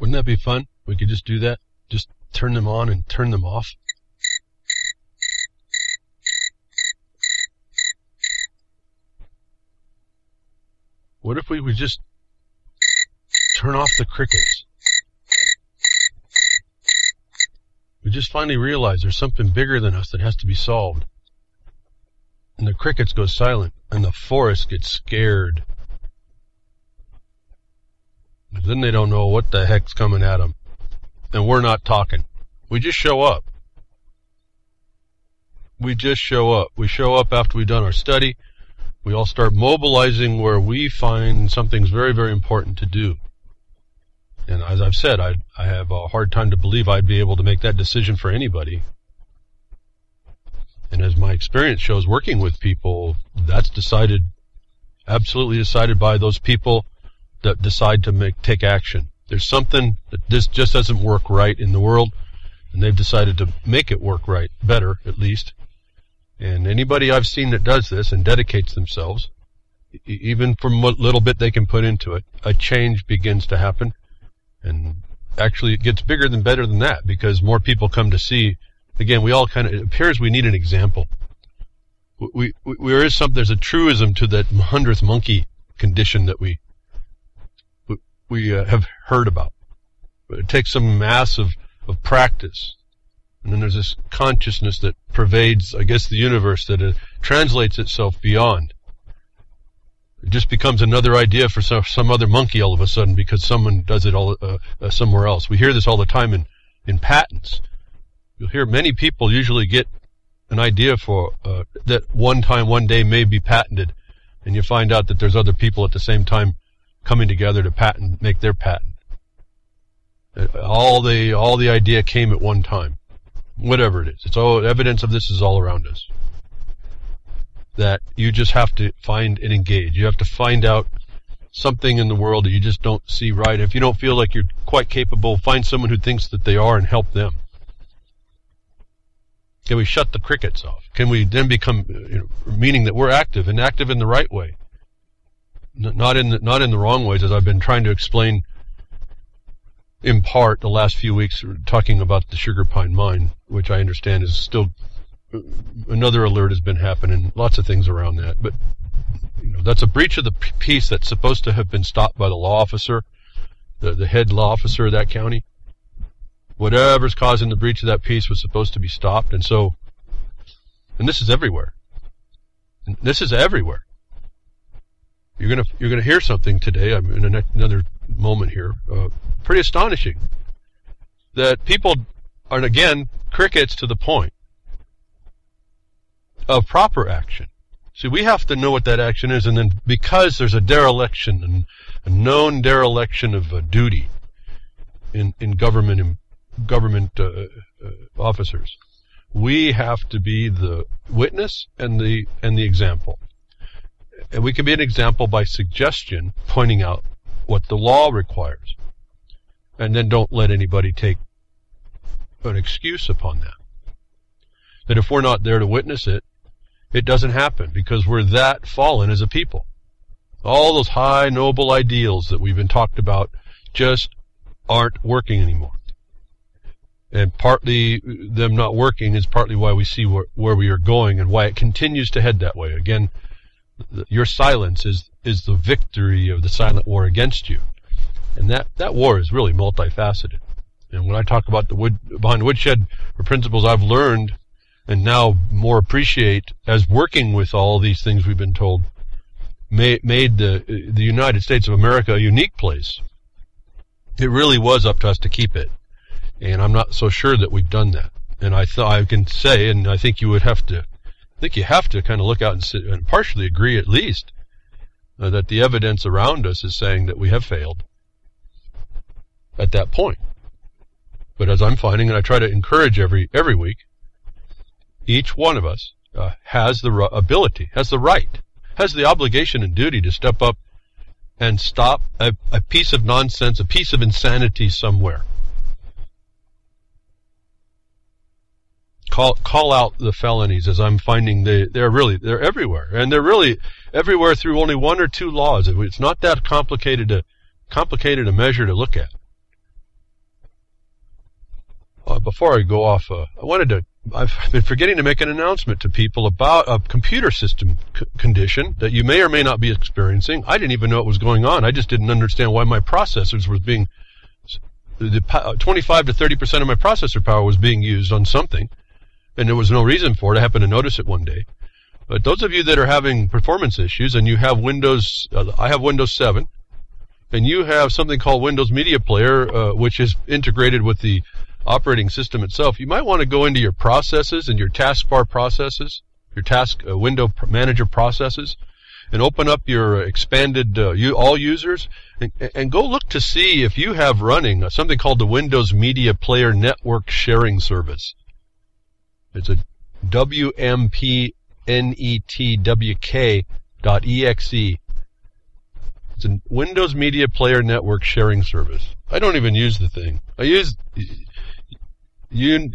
Wouldn't that be fun? We could just do that. Just turn them on and turn them off. What if we would just turn off the crickets? We just finally realize there's something bigger than us that has to be solved. And the crickets go silent, and the forest gets scared. Then they don't know what the heck's coming at them. And we're not talking. We just show up. We just show up. We show up after we've done our study. We all start mobilizing where we find something's very, very important to do. And as I've said, I have a hard time to believe I'd be able to make that decision for anybody. And as my experience shows working with people, that's absolutely decided by those people that decide to take action. There's something that this just doesn't work right in the world, and they've decided to make it work right, better at least. And anybody I've seen that does this and dedicates themselves, even from what little bit they can put into it, a change begins to happen. And actually it gets bigger than better than that, because more people come to see. Again, it appears we need an example. There's a truism to that 100th monkey condition that we have heard about. But it takes some mass of practice. And then there's this consciousness that pervades, I guess, the universe, that translates itself beyond. It just becomes another idea for some other monkey all of a sudden, because someone does it all somewhere else. We hear this all the time in patents. You'll hear many people usually get an idea for that one day may be patented, and you find out that there's other people at the same time coming together to make their patent. All the idea came at one time. Whatever it is. It's all evidence of this is all around us. That you just have to find and engage. You have to find out something in the world that you just don't see right. If you don't feel like you're quite capable, find someone who thinks that they are and help them. Can we shut the crickets off? Can we then become, meaning that we're active and active in the right way, not in the wrong ways, as I've been trying to explain in part the last few weeks, talking about the sugar pine mine, which I understand is still another alert has been happening. Lots of things around that, but that's a breach of the peace that's supposed to have been stopped by the law officer, the head law officer of that county. Whatever's causing the breach of that peace was supposed to be stopped. And this is everywhere. And this is everywhere. You're gonna hear something today. I'm in another moment here. Pretty astonishing that people are, again, crickets to the point of proper action. See, we have to know what that action is, and then because there's a dereliction, and a known dereliction of a duty in government officers, we have to be the witness and the example. And we can be an example by suggestion, pointing out what the law requires. And then don't let anybody take an excuse upon that. That if we're not there to witness it, it doesn't happen, because we're that fallen as a people. All those high, noble ideals that we've been talked about just aren't working anymore. And partly them not working is partly why we see where we are going and why it continues to head that way. Again, your silence is the victory of the silent war against you. And that war is really multifaceted. And when I talk about behind Woodshed, the principles I've learned and now more appreciate as working with all these things we've been told, made the United States of America a unique place. It really was up to us to keep it. And I'm not so sure that we've done that. And I can say, and I think you have to kind of look out and partially agree at least, that the evidence around us is saying that we have failed at that point. But as I'm finding, and I try to encourage every week, each one of us has the ability, has the right, has the obligation and duty to step up and stop a piece of nonsense, a piece of insanity somewhere. Call out the felonies, as I'm finding they're everywhere, and they're really everywhere through only one or two laws. It's not that complicated a measure to look at. before I go off, I've been forgetting to make an announcement to people about a computer system condition that you may or may not be experiencing. I didn't even know it was going on. I just didn't understand why my processors was being, 25 to 30% of my processor power was being used on something, and there was no reason for it. I happened to notice it one day. But those of you that are having performance issues and you have Windows, I have Windows 7, and you have something called Windows Media Player, which is integrated with the operating system itself, you might want to go into your processes and your taskbar processes, your task window manager processes, and open up your expanded all users, and go look to see if you have running something called the Windows Media Player Network Sharing Service. It's a WMPNETWK.exe. It's a Windows Media Player Network Sharing Service. I don't even use the thing. You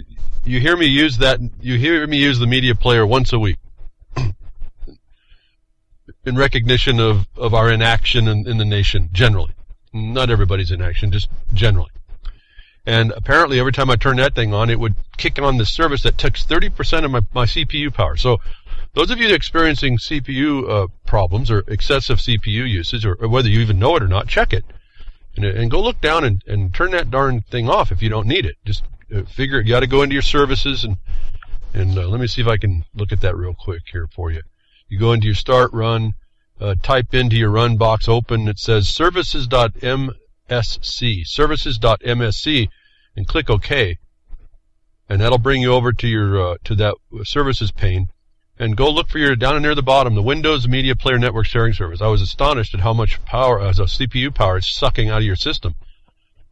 hear me use that. You hear me use the media player once a week, in recognition of our inaction in the nation generally. Not everybody's inaction, just generally. And apparently, every time I turn that thing on, it would kick on the service that takes 30% of my CPU power. So, those of you that are experiencing CPU problems or excessive CPU usage, or whether you even know it or not, check it, and go look down and turn that darn thing off if you don't need it. Just figure you got to go into your services and let me see if I can look at that real quick here for you. You go into your start run, type into your run box, open. It says services.msc, and click OK, and that'll bring you over to your to that services pane, and go look for your down near the bottom, the Windows Media Player Network Sharing Service. I was astonished at how much power, as a CPU power, it's sucking out of your system.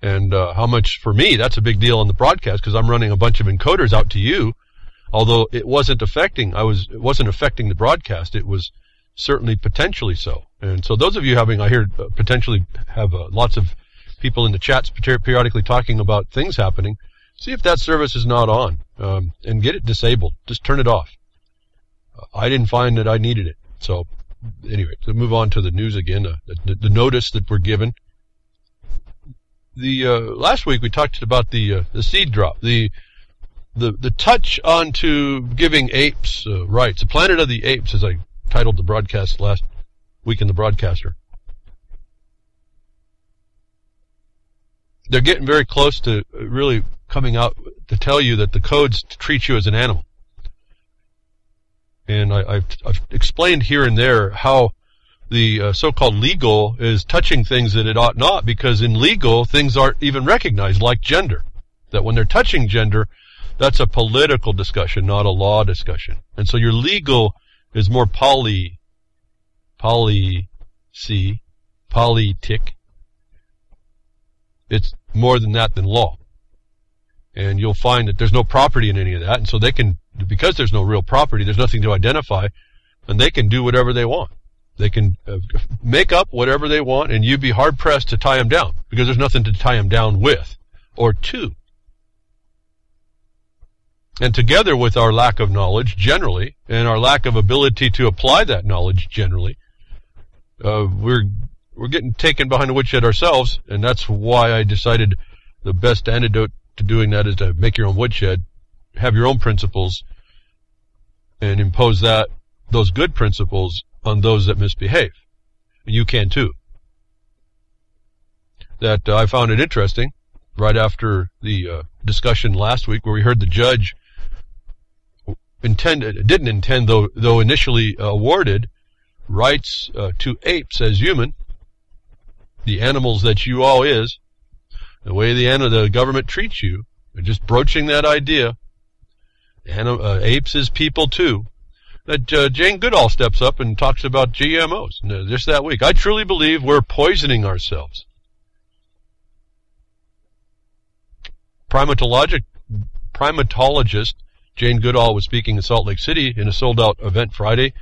And how much, for me, that's a big deal on the broadcast, because I'm running a bunch of encoders out to you, although it wasn't affecting the broadcast. It was certainly potentially so. And so those of you having, I hear, potentially have lots of people in the chats periodically talking about things happening, see if that service is not on, and get it disabled. Just turn it off. I didn't find that I needed it. So anyway, to move on to the news again, the notice that we're given. Last week we talked about the seed drop, the touch onto giving apes rights, the planet of the apes, as I titled the broadcast last week in the broadcaster. They're getting very close to really coming out to tell you that the codes treat you as an animal. And I've explained here and there how the so-called legal is touching things that it ought not, because in legal, things aren't even recognized, like gender. That when they're touching gender, that's a political discussion, not a law discussion. And so your legal is more politic. It's more than that than law. And you'll find that there's no property in any of that, and so they can, because there's no real property, there's nothing to identify, and they can do whatever they want. They can make up whatever they want, and you'd be hard-pressed to tie them down, because there's nothing to tie them down with, or to. And together with our lack of knowledge generally, and our lack of ability to apply that knowledge generally, we're getting taken behind the woodshed ourselves, and that's why I decided the best antidote to doing that is to make your own woodshed, have your own principles, and impose those good principles on those that misbehave. And you can too. That I found it interesting, right after the discussion last week where we heard the judge didn't intend, though initially awarded, rights to apes as human, the animals that you all is, the way the government treats you, they're just broaching that idea. Apes is people too. That Jane Goodall steps up and talks about GMOs just that week. I truly believe we're poisoning ourselves. Primatologist Jane Goodall was speaking in Salt Lake City in a sold-out event Friday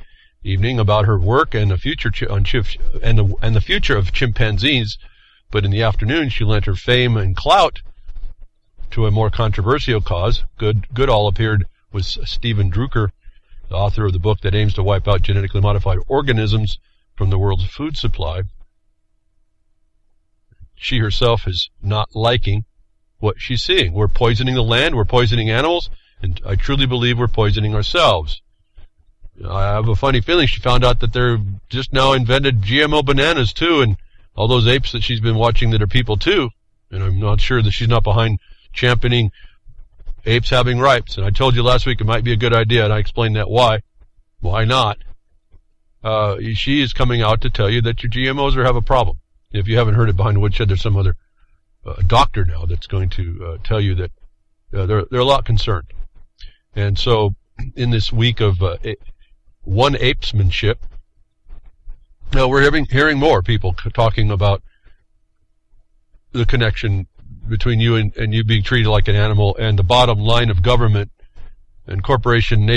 evening about her work and the future the future of chimpanzees. But in the afternoon, she lent her fame and clout to a more controversial cause. Goodall appeared with Stephen Drucker, the author of the book that aims to wipe out genetically modified organisms from the world's food supply. She herself is not liking what she's seeing. We're poisoning the land, we're poisoning animals, and I truly believe we're poisoning ourselves. I have a funny feeling she found out that they're just now invented GMO bananas too, and all those apes that she's been watching that are people too. And I'm not sure that she's not behind championing apes having rights. And I told you last week it might be a good idea, and I explained that why. Why not? She is coming out to tell you that your GMOs have a problem. If you haven't heard it behind Woodshed, there's some other doctor now that's going to tell you that they're a lot concerned. And so in this week of one apesmanship, now we're hearing more people talking about the connection between you and you being treated like an animal and the bottom line of government and corporation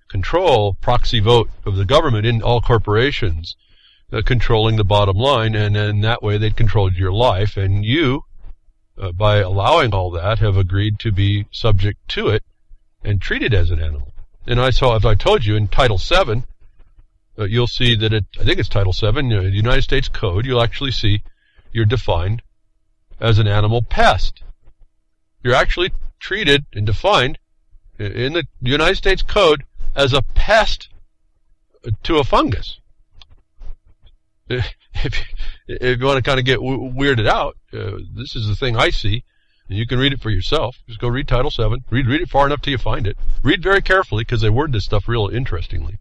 control, proxy vote of the government in all corporations controlling the bottom line, and in that way they'd controlled your life, and you, by allowing all that, have agreed to be subject to it and treated as an animal. And as I told you, in Title VII, you'll see that I think it's Title VII, the United States Code, you'll actually see you're defined as an animal pest. You're actually treated and defined in the United States Code as a pest to a fungus. If you want to kind of get weirded out, this is the thing I see, and you can read it for yourself. Just go read Title VII. Read it far enough till you find it. Read very carefully, because they word this stuff real interestingly.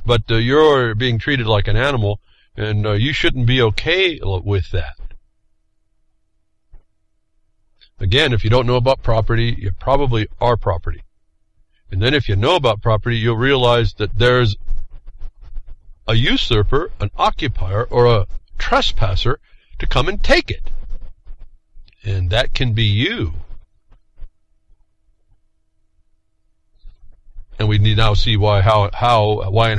But you're being treated like an animal, and you shouldn't be okay with that. Again, if you don't know about property, you probably are property. And then if you know about property, you'll realize that there's a usurper, an occupier, or a trespasser to come and take it. And that can be you. And we need now see why and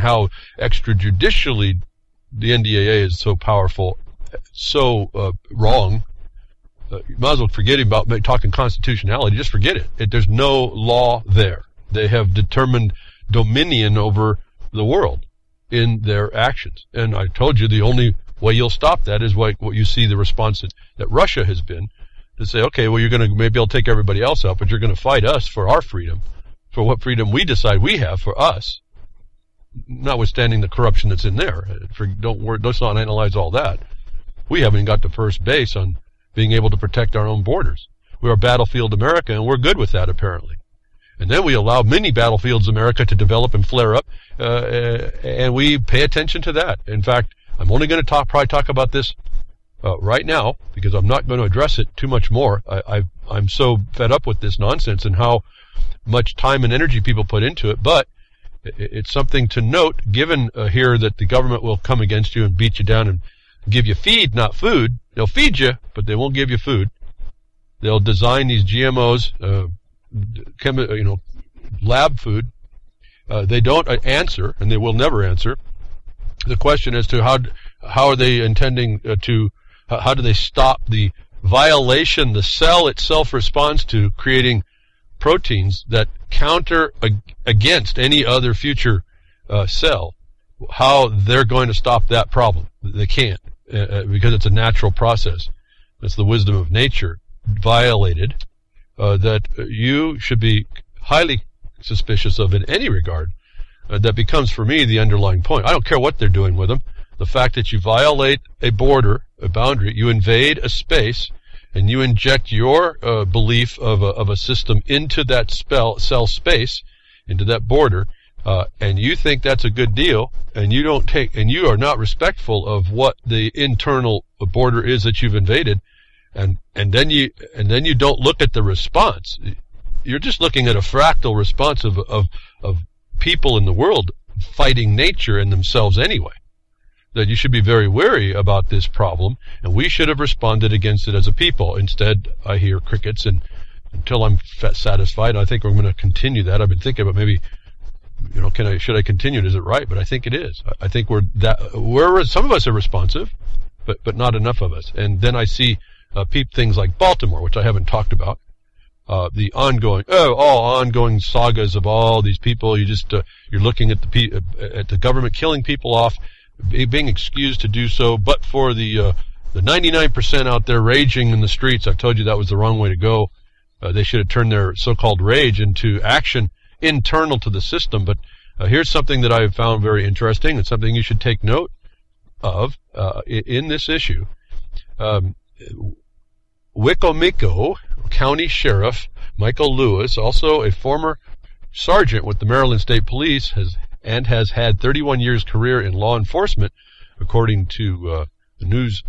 how extrajudicially the NDAA is so powerful, so wrong. You might as well forget about talking constitutionality. Just forget it. There's no law there. They have determined dominion over the world in their actions. And I told you the only way you'll stop that is what you see the response that Russia has been, to say, okay, well, you're going to maybe I'll take everybody else out, but you're going to fight us for our freedom, for what freedom we decide we have for us, notwithstanding the corruption that's in there. Let's not analyze all that. We haven't got to first base on being able to protect our own borders. We're a battlefield America, and we're good with that, apparently. And then we allow many battlefields America to develop and flare up, and we pay attention to that. In fact, I'm only going to probably talk about this right now, because I'm not going to address it too much more. I'm so fed up with this nonsense and how much time and energy people put into it, but it's something to note, given here that the government will come against you and beat you down and give you feed, not food. They'll feed you, but they won't give you food. They'll design these GMOs, lab food. They don't answer, and they will never answer the question as to how are they intending how do they stop the violation the cell itself responds to, creating proteins that counter against any other future cell. How they're going to stop that problem? They can't, because it's a natural process. It's the wisdom of nature violated, that you should be highly suspicious of in any regard. That becomes, for me, the underlying point. I don't care what they're doing with them. The fact that you violate a border, a boundary, you invade a space, and you inject your belief of a system into that cell space, into that border, and you think that's a good deal, and you are not respectful of what the internal border is that you've invaded, and then you don't look at the response. You're just looking at a fractal response of people in the world fighting nature and themselves anyway. That you should be very wary about this problem, and we should have responded against it as a people. Instead, I hear crickets, and until I'm satisfied, I think we're going to continue that. I've been thinking about maybe, should I continue it? Is it right? But I think it is. I think some of us are responsive, but not enough of us. And then I see things like Baltimore, which I haven't talked about. The ongoing sagas of all these people. You're looking at the government killing people off, being excused to do so, but for the The 99% out there raging in the streets, I've told you that was the wrong way to go. They should have turned their so-called rage into action internal to the system. But here's something that I've found very interesting and something you should take note of in this issue. Wicomico County Sheriff Michael Lewis, also a former sergeant with the Maryland State Police, has had 31 years career in law enforcement, according to the news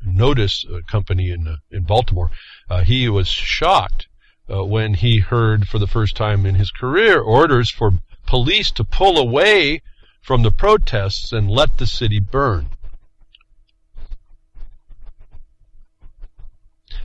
notice company in Baltimore. He was shocked when he heard for the first time in his career orders for police to pull away from the protests and let the city burn.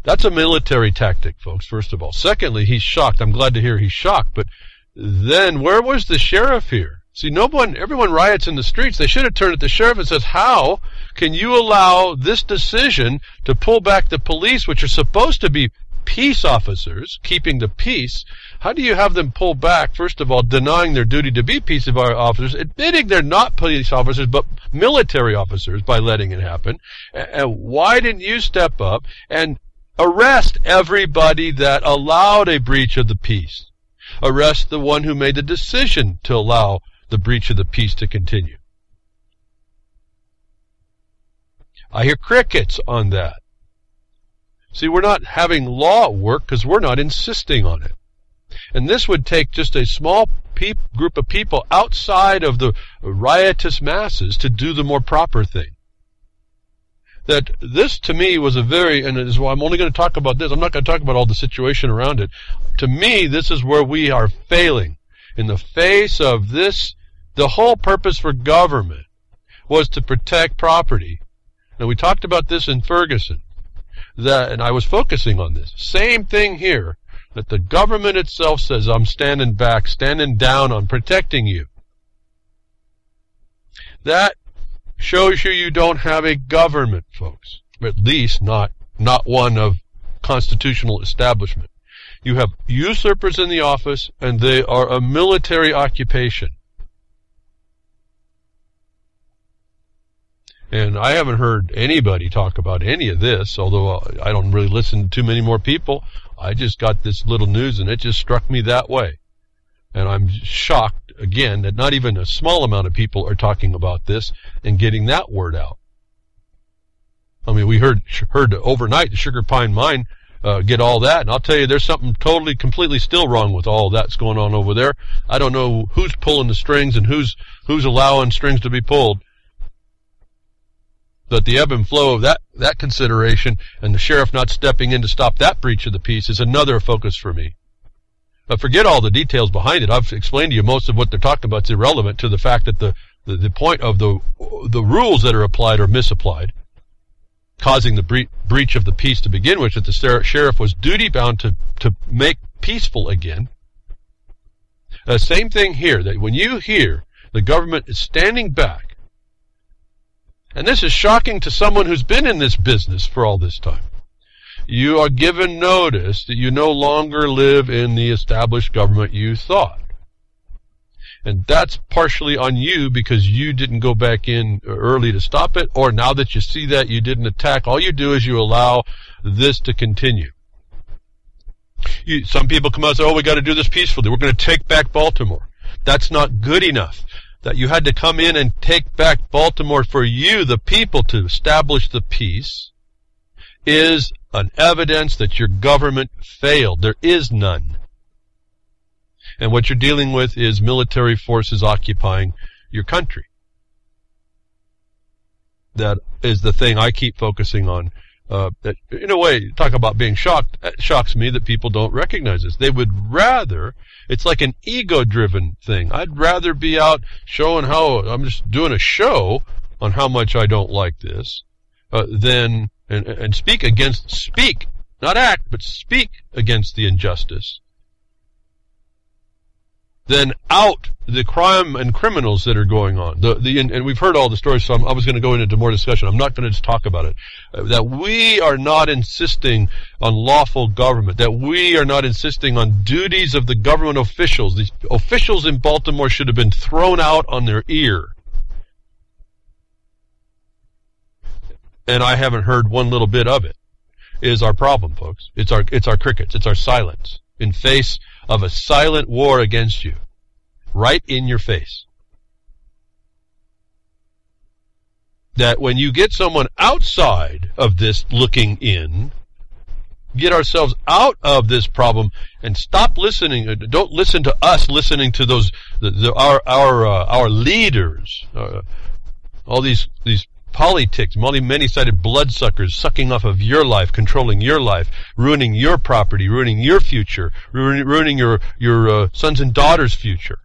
That's a military tactic, folks, first of all. Secondly, he's shocked. I'm glad to hear he's shocked. But then where was the sheriff here? See, everyone riots in the streets. They should have turned to the sheriff and said, how can you allow this decision to pull back the police, which are supposed to be peace officers, keeping the peace? How do you have them pull back, first of all, denying their duty to be peace officers, admitting they're not police officers, but military officers by letting it happen? And why didn't you step up and arrest everybody that allowed a breach of the peace? Arrest the one who made the decision to allow the breach of the peace to continue. I hear crickets on that. See, we're not having law at work because we're not insisting on it. And this would take just a small group of people outside of the riotous masses to do the more proper thing. That this, to me, was a very, and this is why I'm only going to talk about this. I'm not going to talk about all the situation around it. To me, this is where we are failing. In the face of this, the whole purpose for government was to protect property. Now, we talked about this in Ferguson, and I was focusing on this. Same thing here, that the government itself says, I'm standing back, standing down on protecting you. That shows you don't have a government, folks. At least not one of constitutional establishment. You have usurpers in the office, and they are a military occupation. And I haven't heard anybody talk about any of this, although I don't really listen to too many more people. I just got this little news, and it just struck me that way. And I'm shocked, again, that not even a small amount of people are talking about this and getting that word out. I mean, we heard overnight the Sugar Pine Mine get all that, and I'll tell you, there's something totally, completely still wrong with all that's going on over there. I don't know who's pulling the strings and who's allowing strings to be pulled. But the ebb and flow of that consideration and the sheriff not stepping in to stop that breach of the peace is another focus for me. But forget all the details behind it. I've explained to you most of what they're talking about is irrelevant to the fact that the point of the rules that are applied are misapplied, causing the breach of the peace to begin with, that the sheriff was duty-bound to make peaceful again. Same thing here, that when you hear the government is standing back, and this is shocking to someone who's been in this business for all this time, you are given notice that you no longer live in the established government you thought. And that's partially on you because you didn't go back in early to stop it, or now that you see that, you didn't attack. All you do is you allow this to continue. Some people come out and say, oh, we got to do this peacefully. We're going to take back Baltimore. That's not good enough. That you had to come in and take back Baltimore for you, the people, to establish the peace, is an evidence that your government failed. There is none. And what you're dealing with is military forces occupying your country. That is the thing I keep focusing on. That, in a way, talk about being shocked. It shocks me that people don't recognize this. They would rather, it's like an ego-driven thing. I'd rather be out showing how, I'm just doing a show on how much I don't like this, than, and speak, not act, but speak against the injustice, then out the crime and criminals that are going on. And we've heard all the stories, so I was going to go into more discussion. I'm not going to just talk about it. That we are not insisting on lawful government. That we are not insisting on duties of the government officials. These officials in Baltimore should have been thrown out on their ear. and I haven't heard one little bit of it, is our problem, folks. It's our crickets. It's our silence in face of a silent war against you, right in your face. That when you get someone outside of this looking in, get ourselves out of this problem and stop listening. Don't listen to us listening to those our leaders, all these politics, many-sided bloodsuckers sucking off of your life, controlling your life, ruining your property, ruining your future, ruining your sons and daughters' future.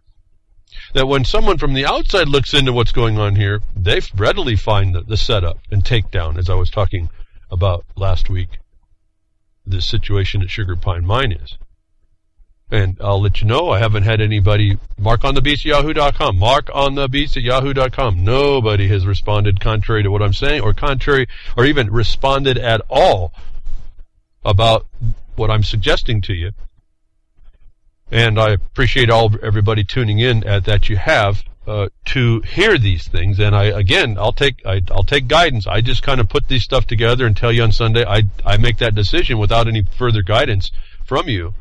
That when someone from the outside looks into what's going on here, they readily find the setup and takedown, as I was talking about last week, this situation at Sugar Pine Mine is. And I'll let you know, I haven't had anybody, markonthebeast@yahoo.com, markonthebeast@yahoo.com. Nobody has responded contrary to what I'm saying, or even responded at all about what I'm suggesting to you. And I appreciate everybody tuning in that you have to hear these things. And I'll take guidance. I just kind of put these stuff together and tell you on Sunday. I make that decision without any further guidance from you.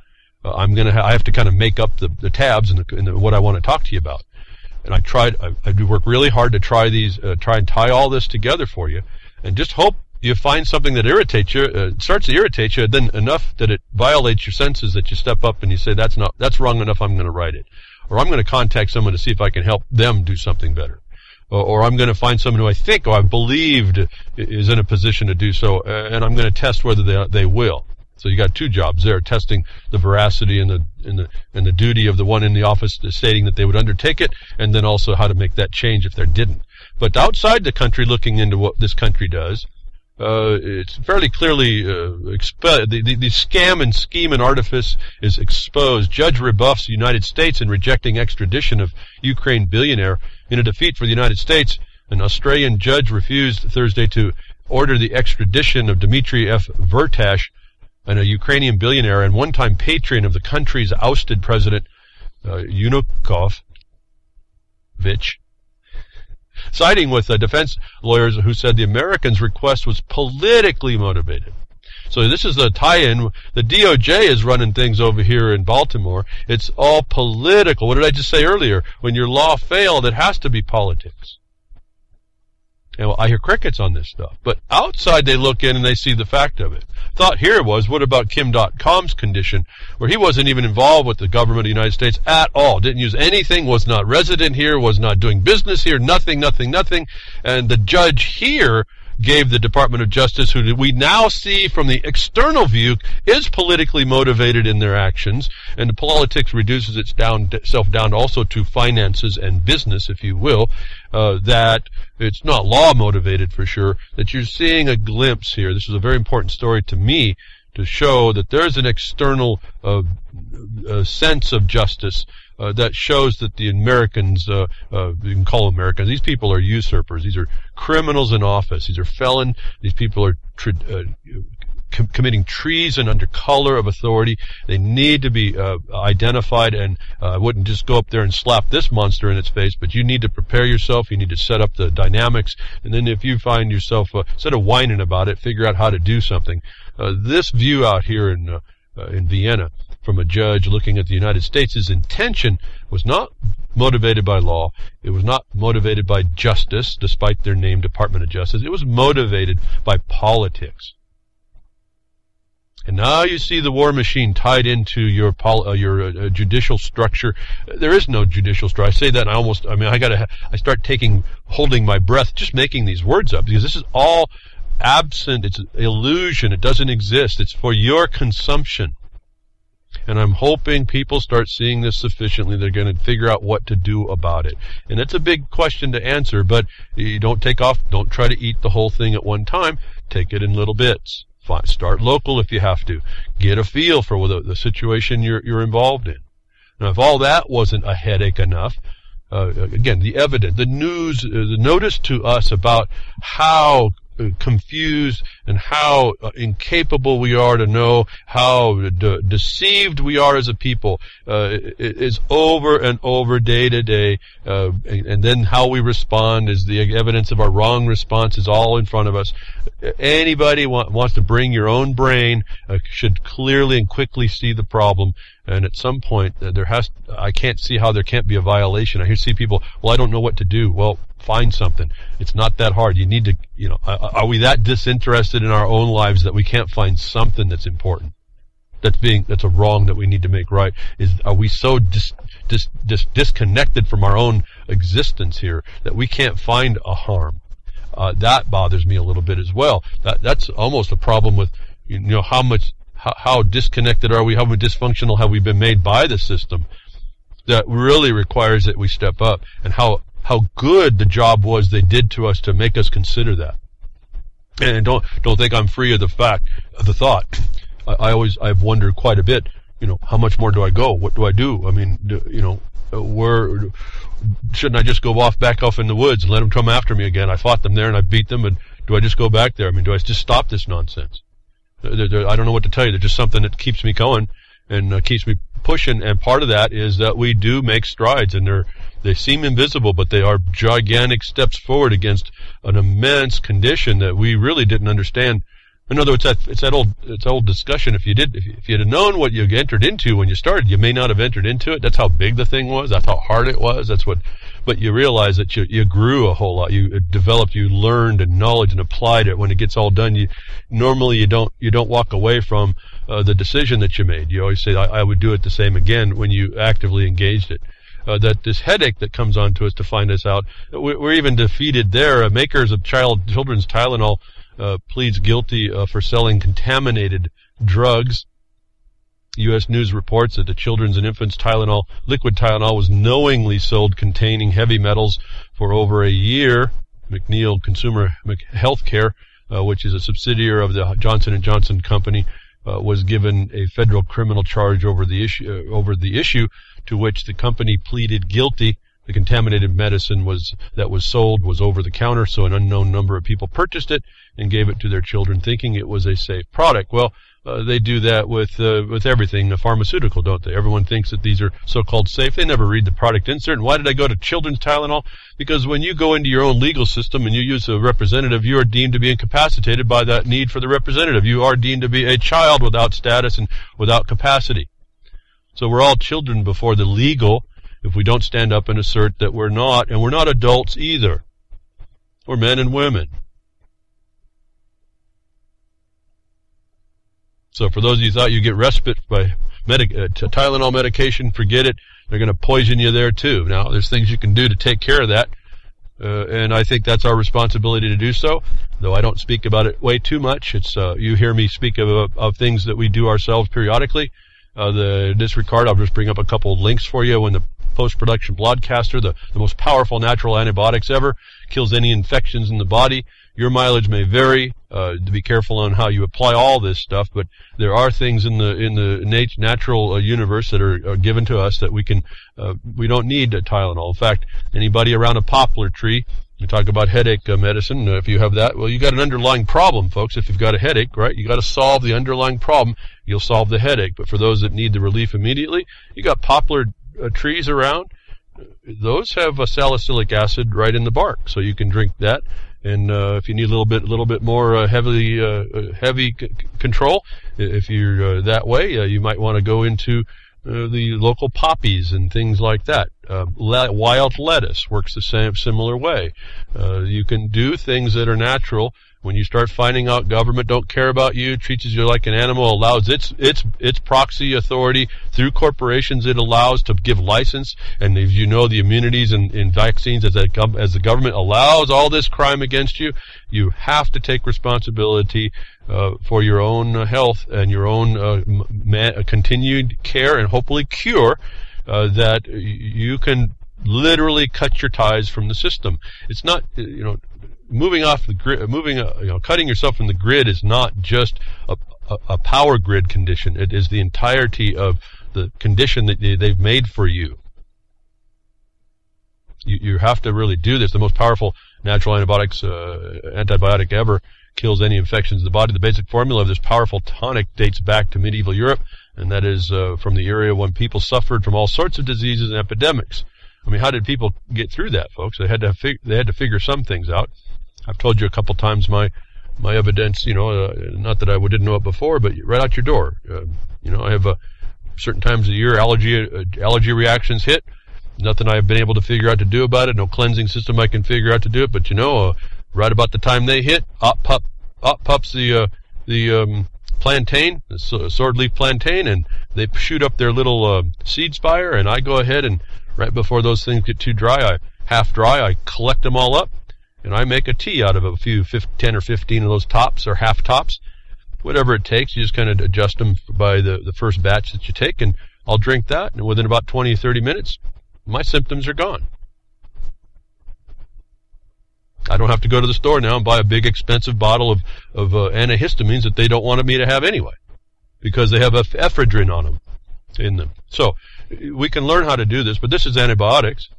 I have to kind of make up the tabs and what I want to talk to you about. And I do work really hard to try and tie all this together for you, and just hope you find something that irritates you, starts to irritate you, then enough that it violates your senses that you step up and you say, that's wrong enough, I'm going to write it. Or I'm going to contact someone to see if I can help them do something better. Or I'm going to find someone who I've believed is in a position to do so, and I'm going to test whether they will. So you got two jobs there, testing the veracity and the duty of the one in the office stating that they would undertake it, and then also how to make that change if they didn't. But outside the country, looking into what this country does, it's fairly clearly the scam and scheme and artifice is exposed. Judge rebuffs the United States in rejecting extradition of Ukraine billionaire. In a defeat for the United States, an Australian judge refused Thursday to order the extradition of Dmitry F. Vertash, a Ukrainian billionaire and one-time patron of the country's ousted president, Yanukovych, siding with defense lawyers who said the Americans' request was politically motivated. So this is the tie-in. The DOJ is running things over here in Baltimore. It's all political. What did I just say earlier? When your law failed, it has to be politics. And I hear crickets on this stuff. But outside they look in and they see the fact of it. Thought here was, what about Kim.com's condition, where he wasn't even involved with the government of the United States at all, didn't use anything, was not resident here, was not doing business here, nothing. And the judge here gave the Department of Justice, who we now see from the external view is politically motivated in their actions, and the politics reduces itself down also to finances and business, if you will, that it's not law motivated for sure, that you're seeing a glimpse here. This is a very important story to me to show that there's an external sense of justice that shows that the Americans, you can call them Americans, these people are usurpers. These are criminals in office. These are felons. These people are committing treason under color of authority. They need to be identified, and I wouldn't just go up there and slap this monster in its face, but you need to prepare yourself. You need to set up the dynamics, and then if you find yourself, instead of whining about it, figure out how to do something. This view out here in Vienna from a judge looking at the United States, his intention was not motivated by law. It was not motivated by justice, despite their name Department of Justice. It was motivated by politics. And now you see the war machine tied into your judicial structure. There is no judicial structure. I say that and I start holding my breath just making these words up, because this is all absent. It's illusion. It doesn't exist. It's for your consumption. And I'm hoping people start seeing this sufficiently. They're going to figure out what to do about it. And it's a big question to answer, but you don't take off. Don't try to eat the whole thing at one time. Take it in little bits. Fine. Start local if you have to. Get a feel for the situation you're involved in. Now, if all that wasn't a headache enough, again, the evidence, the news, the notice to us about how confused and how incapable we are to know, how deceived we are as a people, is over and over, day to day, and then how we respond is the evidence of our wrong response is all in front of us. Anybody wants to bring your own brain should clearly and quickly see the problem. And at some point, I can't see how there can't be a violation. I see people, well, I don't know what to do. Well, find something. It's not that hard. You need to, are we that disinterested in our own lives that we can't find something that's important? That's a wrong that we need to make right. Are we so disconnected from our own existence here that we can't find a harm? That bothers me a little bit as well. That's almost a problem with, how disconnected are we? How dysfunctional have we been made by the system? That really requires that we step up, and how good the job was they did to us to make us consider that. And don't think I'm free of the thought. I've wondered quite a bit. How much more do I go? What do I do? I mean, shouldn't I just go back off in the woods and let them come after me again? I fought them there and I beat them, and do I just go back there? I mean, do I just stop this nonsense? I don't know what to tell you. There's just something that keeps me going and keeps me pushing, and part of that is that we do make strides, and they seem invisible, but they are gigantic steps forward against an immense condition that we really didn't understand. In other words, it's that old discussion. If you'd have known what you entered into when you started, you may not have entered into it. That's how big the thing was. That's how hard it was. But you realize that you grew a whole lot. You developed, you learned and knowledge and applied it. When it gets all done, you don't walk away from the decision that you made. You always say, I would do it the same again when you actively engaged it. That this headache that comes onto us to find us out, we're even defeated there. Makers of children's Tylenol pleads guilty for selling contaminated drugs. U.S. News reports that the children's and infants' liquid Tylenol was knowingly sold containing heavy metals for over a year. McNeil Consumer Healthcare, which is a subsidiary of the Johnson & Johnson company, was given a federal criminal charge over the issue to which the company pleaded guilty. The contaminated medicine that was sold was over the counter, so an unknown number of people purchased it and gave it to their children thinking it was a safe product. Well, they do that with everything, the pharmaceutical, don't they? Everyone thinks that these are so-called safe. They never read the product insert. And why did I go to children's Tylenol? Because when you go into your own legal system and you use a representative, you are deemed to be incapacitated by that need for the representative. You are deemed to be a child without status and without capacity. So we're all children before the legal if we don't stand up and assert that we're not, and we're not adults either. We're men and women. So for those of you who thought you get respite by Tylenol medication, forget it. They're going to poison you there too. Now, there's things you can do to take care of that, and I think that's our responsibility to do so, though I don't speak about it way too much. It's you hear me speak of things that we do ourselves periodically. This regard, I'll just bring up a couple of links for you. When the post-production broadcaster, the most powerful natural antibiotics ever, kills any infections in the body. Your mileage may vary. To be careful on how you apply all this stuff, but there are things in the natural universe that are given to us that we don't need a Tylenol. In fact, anybody around a poplar tree, you talk about headache medicine. If you have that, well, you got an underlying problem, folks. If you've got a headache, right, you got to solve the underlying problem. You'll solve the headache. But for those that need the relief immediately, you got poplar trees around. Those have salicylic acid right in the bark, so you can drink that. And if you need a little bit more heavy control, if you're that way, you might want to go into the local poppies and things like that. Wild lettuce works the similar way. You can do things that are natural. When you start finding out government don't care about you, treats you like an animal, allows its proxy authority through corporations, it allows to give license, and as you know, the immunities in vaccines, as the government allows all this crime against you, you have to take responsibility for your own health and your own continued care and hopefully cure, that you can literally cut your ties from the system. It's not, moving off the grid, cutting yourself from the grid is not just a power grid condition. It is the entirety of the condition that they've made for you. You have to really do this. The most powerful natural antibiotic ever kills any infections in the body. The basic formula of this powerful tonic dates back to medieval Europe, and that is from the era when people suffered from all sorts of diseases and epidemics. I mean, how did people get through that, folks? They had to figure some things out. I've told you a couple times my evidence, not that I didn't know it before, but right out your door. I have certain times of the year allergy reactions hit. Nothing I've been able to figure out to do about it. No cleansing system I can figure out to do it. But right about the time they hit, up pops the plantain, the swordleaf plantain, and they shoot up their little seed spire. And I go ahead and right before those things get too dry, half dry, I collect them all up, and I make a tea out of a few 10 or 15 of those tops or half tops, whatever it takes. You just kind of adjust them by the first batch that you take, and I'll drink that, and within about 20 or 30 minutes, my symptoms are gone. I don't have to go to the store now and buy a big expensive bottle of antihistamines that they don't want me to have anyway, because they have ephedrine in them. So we can learn how to do this, but this is antibiotics.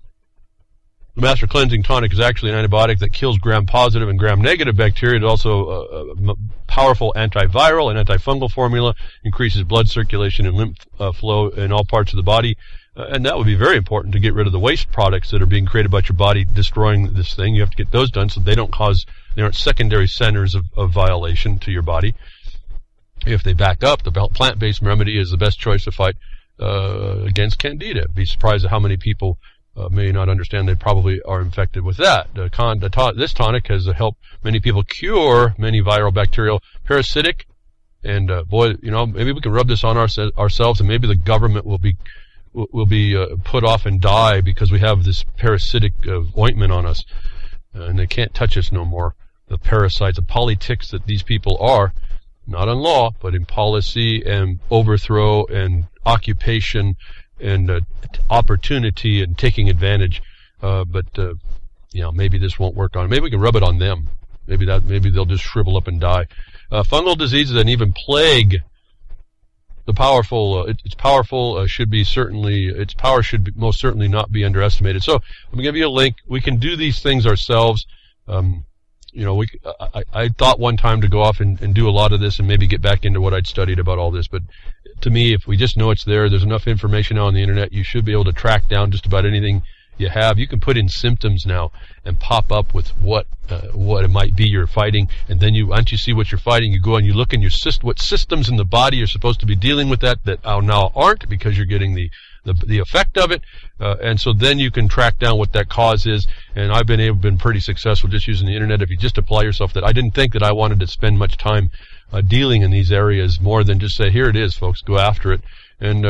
The Master Cleansing Tonic is actually an antibiotic that kills gram-positive and gram-negative bacteria. It's also a powerful antiviral and antifungal formula, increases blood circulation and lymph flow in all parts of the body. And that would be very important to get rid of the waste products that are being created by your body destroying this thing. You have to get those done so they aren't secondary centers of violation to your body. If they back up, the plant-based remedy is the best choice to fight against Candida. Be surprised at how many people may not understand they probably are infected with that. This tonic has helped many people cure many viral, bacterial, parasitic, and maybe we can rub this on ourselves, and maybe the government will be put off and die because we have this parasitic ointment on us, and they can't touch us no more. The parasites, the politics that these people are, not in law, but in policy and overthrow and occupation and opportunity and taking advantage. Maybe this won't work on. Maybe we can rub it on them. Maybe they'll just shrivel up and die. Fungal diseases and even plague. The powerful, its power should most certainly not be underestimated. So I'm going to give you a link. We can do these things ourselves. I thought one time to go off and do a lot of this and maybe get back into what I'd studied about all this. But to me, if we just know it's there's enough information now on the internet, you should be able to track down just about anything you have. You can put in symptoms now and pop up with what it might be you're fighting, and then once you see what you're fighting, you go and you look in what systems in the body are supposed to be dealing with that now aren't, because you're getting the effect of it, and so then you can track down what that cause is. And I've been pretty successful just using the internet. If you just apply yourself that, I didn't think that I wanted to spend much time dealing in these areas more than just say, here it is, folks, go after it. And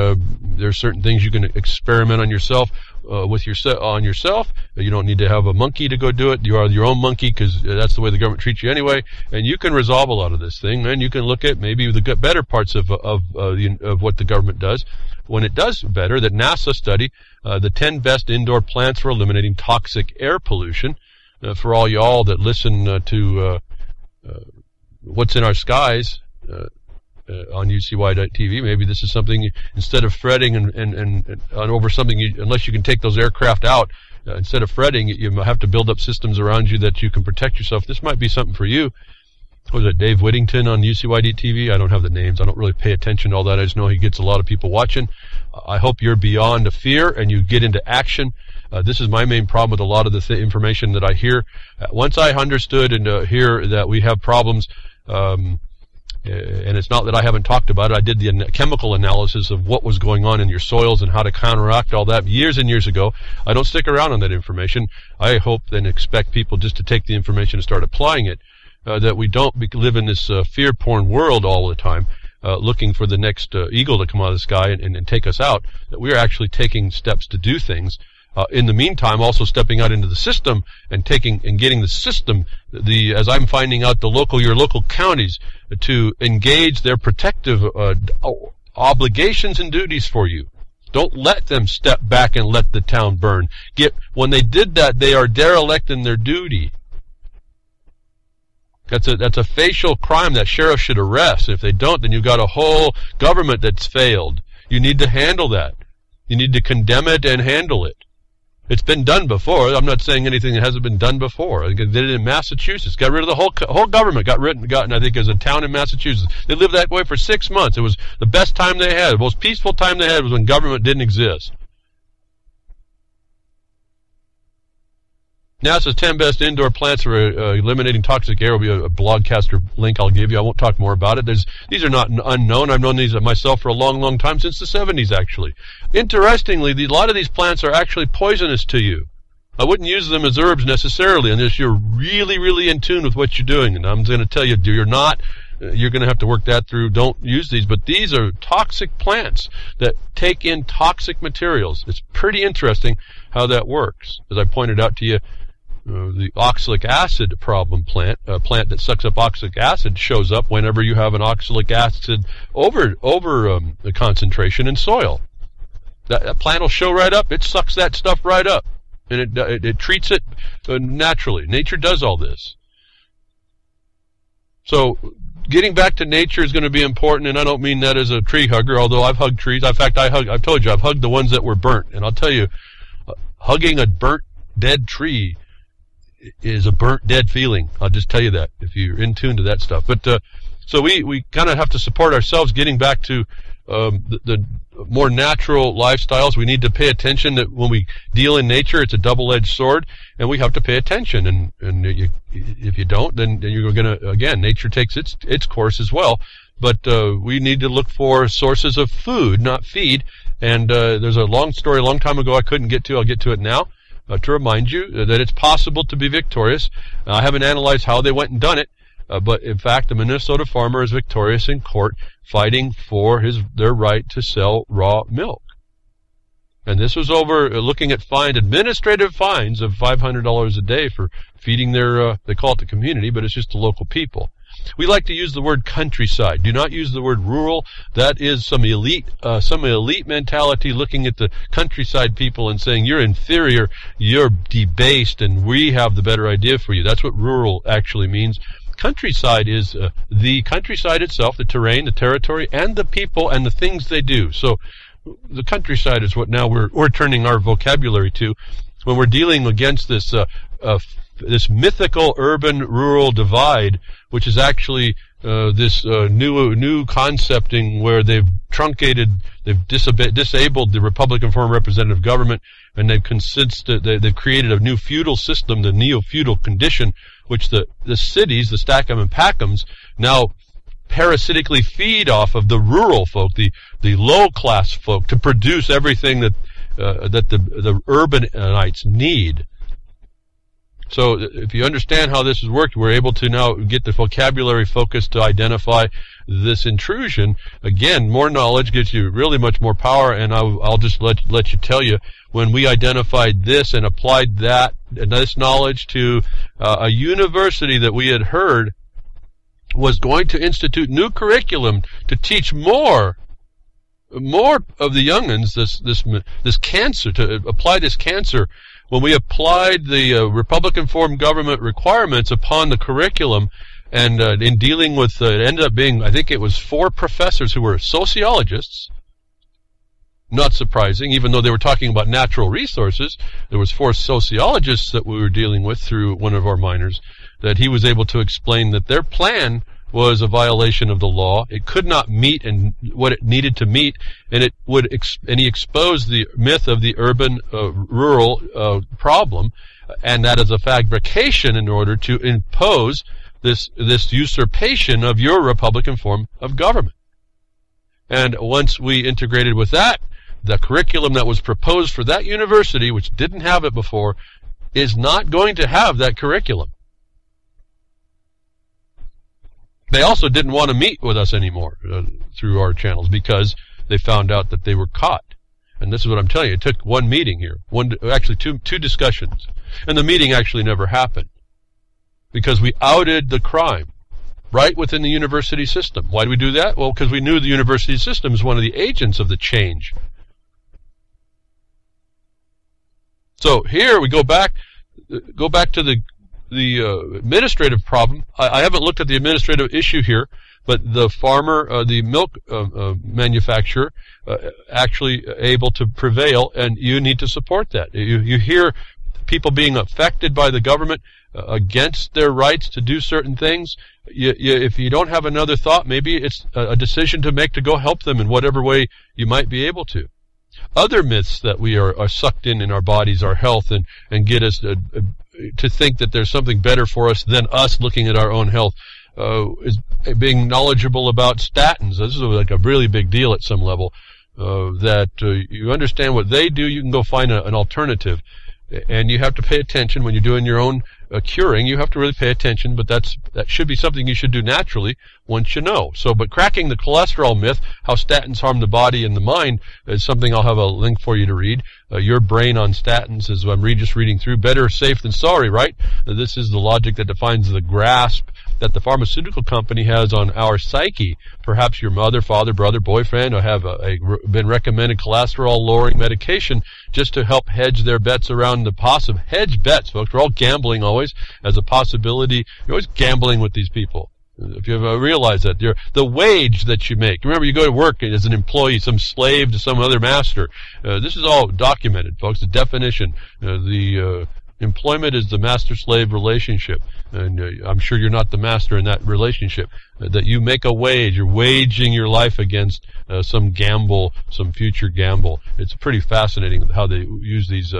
there's certain things you can experiment on yourself. You don't need to have a monkey to go do it. You are your own monkey, because that's the way the government treats you anyway. And you can resolve a lot of this thing. And you can look at maybe the better parts of what the government does. When it does better, that NASA study the 10 best indoor plants for eliminating toxic air pollution. For all y'all that listen to What's in Our Skies on UCY.TV, maybe this is something, instead of fretting and over something, unless you can take those aircraft out, instead of fretting, you have to build up systems around you that you can protect yourself. This might be something for you. Was it Dave Whittington on UCYD-TV? I don't have the names. I don't really pay attention to all that. I just know he gets a lot of people watching. I hope you're beyond the fear and you get into action. This is my main problem with a lot of the information that I hear. Once I understood and hear that we have problems, and it's not that I haven't talked about it. I did the chemical analysis of what was going on in your soils and how to counteract all that years and years ago. I don't stick around on that information. I hope and expect people just to take the information and start applying it, that we don't live in this fear-porn world all the time, looking for the next eagle to come out of the sky and take us out, that we are actually taking steps to do things. In the meantime, also stepping out into the system and getting the system, as I'm finding out, your local counties to engage their protective obligations and duties for you. Don't let them step back and let the town burn. When they did that, they are derelict in their duty. That's a facial crime that sheriff should arrest. If they don't, then you've got a whole government that's failed. You need to handle that. You need to condemn it and handle it. It's been done before. I'm not saying anything that hasn't been done before. They did it in Massachusetts. Got rid of the whole government. Got I think it was a town in Massachusetts. They lived that way for 6 months. It was the best time they had. The most peaceful time they had was when government didn't exist. NASA's 10 best indoor plants for eliminating toxic air will be a blogcaster link I'll give you. I won't talk more about it. These are not unknown. I've known these myself for a long, long time, since the 70s, actually. Interestingly, a lot of these plants are actually poisonous to you. I wouldn't use them as herbs necessarily unless you're really, really in tune with what you're doing. And I'm going to tell you, you're not. You're going to have to work that through. Don't use these. But these are toxic plants that take in toxic materials. It's pretty interesting how that works. As I pointed out to you, the oxalic acid problem plant, a plant that sucks up oxalic acid, shows up whenever you have an oxalic acid over concentration in soil. That plant will show right up. It sucks that stuff right up, and it treats it naturally. Nature does all this. So getting back to nature is going to be important, and I don't mean that as a tree hugger, although I've hugged trees. In fact, I've told you, I've hugged the ones that were burnt, and I'll tell you, hugging a burnt, dead tree is a burnt, dead feeling. I'll just tell you that, if you're in tune to that stuff. But so we kind of have to support ourselves, getting back to the more natural lifestyles. We need to pay attention that when we deal in nature, it's a double-edged sword, and we have to pay attention. And if you don't, then you're going to, again, nature takes its course as well. But we need to look for sources of food, not feed. And there's a long story a long time ago I couldn't get to. I'll get to it now. To remind you that it's possible to be victorious. I haven't analyzed how they went and done it, but in fact, the Minnesota farmer is victorious in court, fighting for their right to sell raw milk. And this was over looking at administrative fines of $500 a day for feeding their, they call it the community, but it's just the local people. We like to use the word countryside. Do not use the word rural. That is some elite mentality, looking at the countryside people and saying you're inferior, you're debased, and we have the better idea for you. That's what rural actually means. Countryside is the countryside itself, the terrain, the territory, and the people and the things they do. So the countryside is what now we're turning our vocabulary to when we're dealing against this mythical urban-rural divide, which is actually this new concepting where they've disabled the Republican form of representative government, and they've created a new feudal system, the neo-feudal condition, which the cities, the Stackham and Packhams, now parasitically feed off of the rural folk, the low-class folk, to produce everything that the urbanites need. So if you understand how this has worked, we're able to now get the vocabulary focus to identify this intrusion. Again, more knowledge gives you really much more power, and I'll just let you tell you, when we identified this and applied this knowledge to a university that we had heard was going to institute new curriculum to teach more of the youngins this cancer, to apply this cancer. When we applied the Republican form government requirements upon the curriculum, and in dealing with, it ended up being, I think it was 4 professors who were sociologists. Not surprising, even though they were talking about natural resources. There was 4 sociologists that we were dealing with through one of our minors, that he was able to explain that their plan was a violation of the law. It could not meet what it needed to meet, and he exposed the myth of the urban rural problem, and that is a fabrication in order to impose this usurpation of your Republican form of government. And once we integrated with that, the curriculum that was proposed for that university, which didn't have it before, is not going to have that curriculum. They also didn't want to meet with us anymore through our channels, because they found out that they were caught. And this is what I'm telling you. It took one meeting here, two discussions. And the meeting actually never happened, because we outed the crime right within the university system. Why do we do that? Well, because we knew the university system is one of the agents of the change. So here we go back to the administrative problem, I haven't looked at the administrative issue here, but the farmer, the milk manufacturer, actually able to prevail, and you need to support that. You hear people being affected by the government against their rights to do certain things. If you don't have another thought, maybe it's a decision to make to go help them in whatever way you might be able to. Other myths that we are sucked in our bodies, our health, and get us to think that there's something better for us than us looking at our own health, is being knowledgeable about statins. This is like a really big deal at some level, that you understand what they do, you can go find an alternative. And you have to pay attention when you're doing your own curing. You have to really pay attention, but that should be something you should do naturally once you know. So, but cracking the cholesterol myth, how statins harm the body and the mind, is something I'll have a link for you to read. Your Brain on Statins, as I'm just reading through. Better safe than sorry, right? This is the logic that defines the grasp that the pharmaceutical company has on our psyche. Perhaps your mother, father, brother, boyfriend have been recommended cholesterol-lowering medication just to help hedge their bets around the possible. Hedge bets, folks. We're all gambling always as a possibility. You're always gambling with these people. If you ever realize that, the wage that you make. Remember, you go to work as an employee, some slave to some other master. This is all documented, folks. The definition, employment is the master-slave relationship, and I'm sure you're not the master in that relationship. That you make a wage, you're waging your life against some gamble, some future gamble. It's pretty fascinating how they use these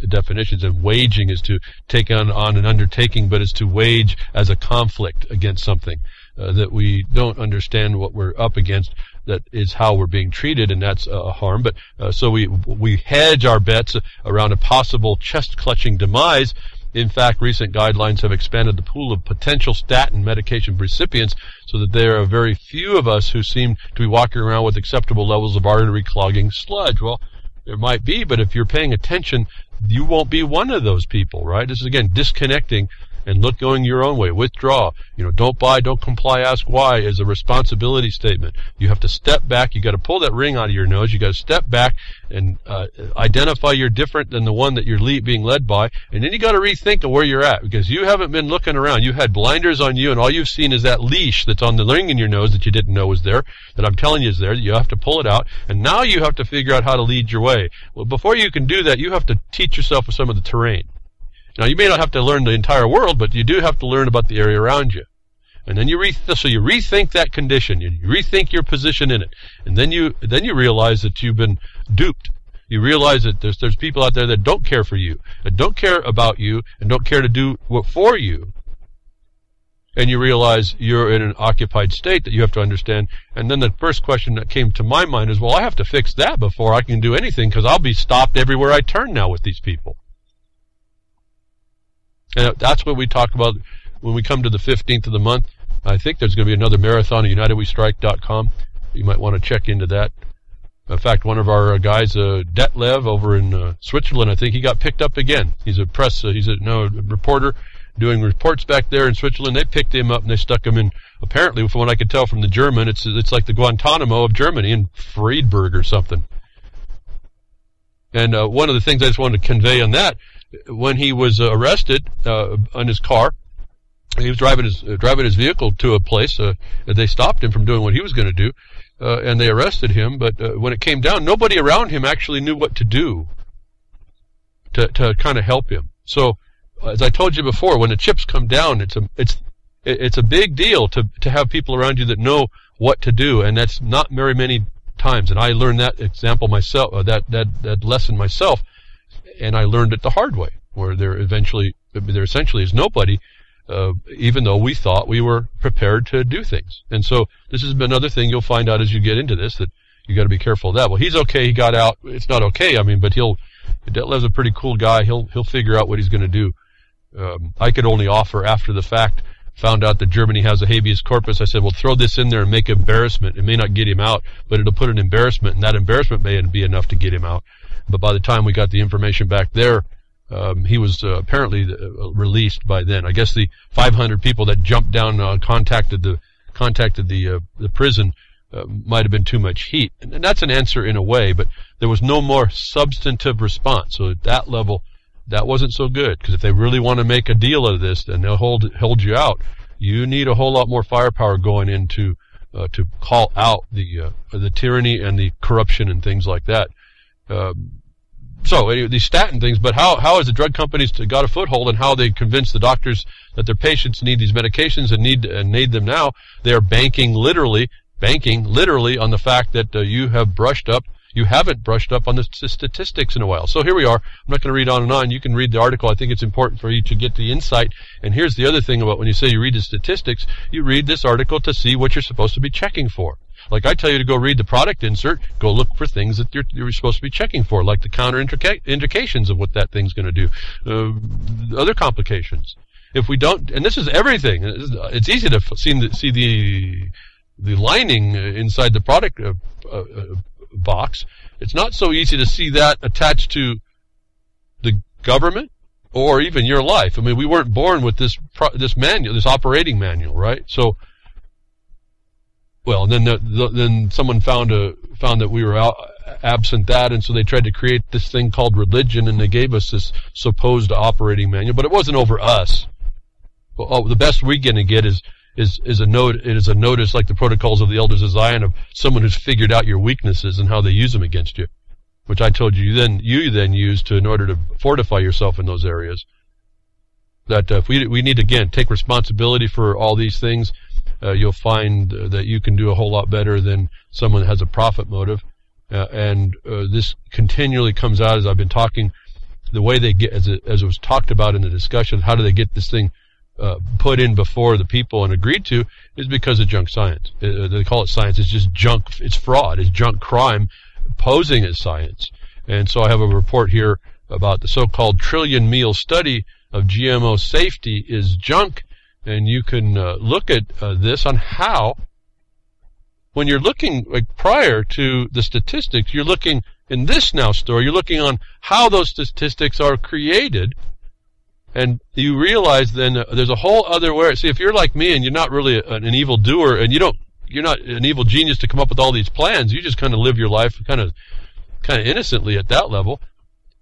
definitions. And waging is to take on an undertaking, but it's to wage as a conflict against something that we don't understand what we're up against. That is how we're being treated, and that's a harm. But so we hedge our bets around a possible chest-clutching demise. In fact, recent guidelines have expanded the pool of potential statin medication recipients so that there are very few of us who seem to be walking around with acceptable levels of artery clogging sludge. Well, there might be, but if you're paying attention, you won't be one of those people, right? This is, again, disconnecting and going your own way. Withdraw. Don't buy, don't comply, ask why is a responsibility statement. You have to step back. You got to pull that ring out of your nose. You got to step back and identify you're different than the one that you're being led by. And then you got to rethink of where you're at, because you haven't been looking around. You had blinders on you, and all you've seen is that leash that's on the ring in your nose that you didn't know was there, that I'm telling you is there. You have to pull it out, and now you have to figure out how to lead your way. Well, before you can do that, you have to teach yourself some of the terrain. Now, you may not have to learn the entire world, but you do have to learn about the area around you. And then you rethink that condition, you rethink your position in it, and then you realize that you've been duped. You realize that there's people out there that don't care for you, that don't care about you, and don't care to do what for you. And you realize you're in an occupied state that you have to understand. And then the first question that came to my mind is, well, I have to fix that before I can do anything, because I'll be stopped everywhere I turn now with these people. And that's what we talk about when we come to the 15th of the month. I think there's going to be another marathon at UnitedWeStrike.com. You might want to check into that. In fact, one of our guys, Detlev, over in Switzerland, I think he got picked up again. He's a reporter doing reports back there in Switzerland. They picked him up and they stuck him in. Apparently, from what I could tell from the German, it's like the Guantanamo of Germany in Friedberg or something. And one of the things I just wanted to convey on that, when he was arrested on his car, he was driving his vehicle to a place. They stopped him from doing what he was going to do, and they arrested him. But when it came down, nobody around him actually knew what to do to kind of help him. So, as I told you before, when the chips come down, it's a big deal to have people around you that know what to do, and that's not very many times. And I learned that example myself, that lesson myself. And I learned it the hard way, where there essentially is nobody, even though we thought we were prepared to do things. And so this is another thing you'll find out as you get into this, that you got to be careful of that. Well, he's okay. He got out. It's not okay. But Detlev's a pretty cool guy. He'll figure out what he's going to do. I could only offer after the fact. Found out that Germany has a habeas corpus. I said, well, throw this in there and make embarrassment. It may not get him out, but it'll put an embarrassment, and that embarrassment may be enough to get him out. But by the time we got the information back there, he was apparently released by then. I guess the 500 people that jumped down contacted the prison might have been too much heat. And that's an answer in a way, but there was no more substantive response. So at that level, that wasn't so good, because if they really want to make a deal of this, then they'll hold you out. You need a whole lot more firepower going into to call out the tyranny and the corruption and things like that. So anyway, these statin things, but how has the drug companies got a foothold, and how they convince the doctors that their patients need these medications and need them now? They are banking literally on the fact that you haven't brushed up on the statistics in a while. So here we are. I'm not going to read on and on. You can read the article. I think it's important for you to get the insight. And here's the other thing about when you say you read the statistics, you read this article to see what you're supposed to be checking for. Like I tell you to go read the product insert, go look for things that you're supposed to be checking for, like the counterindications of what that thing's going to do, other complications. If we don't, and this is everything. It's easy to see the lining inside the product box. It's not so easy to see that attached to the government or even your life. I mean, we weren't born with this manual, this operating manual, right? So, well, then someone found that we were absent that, and so they tried to create this thing called religion, and they gave us this supposed operating manual, but it wasn't over us. Well, the best we're going to get is a note. It is a notice, like the Protocols of the Elders of Zion, of someone who's figured out your weaknesses and how they use them against you, which I told you then use in order to fortify yourself in those areas. That if we need to, again, take responsibility for all these things, you'll find that you can do a whole lot better than someone that has a profit motive. And this continually comes out as I've been talking. The way they get, as it was talked about in the discussion, how do they get this thing put in before the people and agreed to, is because of junk science. They call it science. It's just junk. It's fraud. It's junk crime posing as science. And so I have a report here about the so-called trillion meal study of GMO safety is junk. And you can look at this on how, when you're looking like prior to the statistics, you're looking in this now story, you're looking on how those statistics are created. And you realize then there's a whole other way. See, if you're like me and you're not really an evil doer, and you're not an evil genius to come up with all these plans, you just kind of live your life kind of innocently at that level,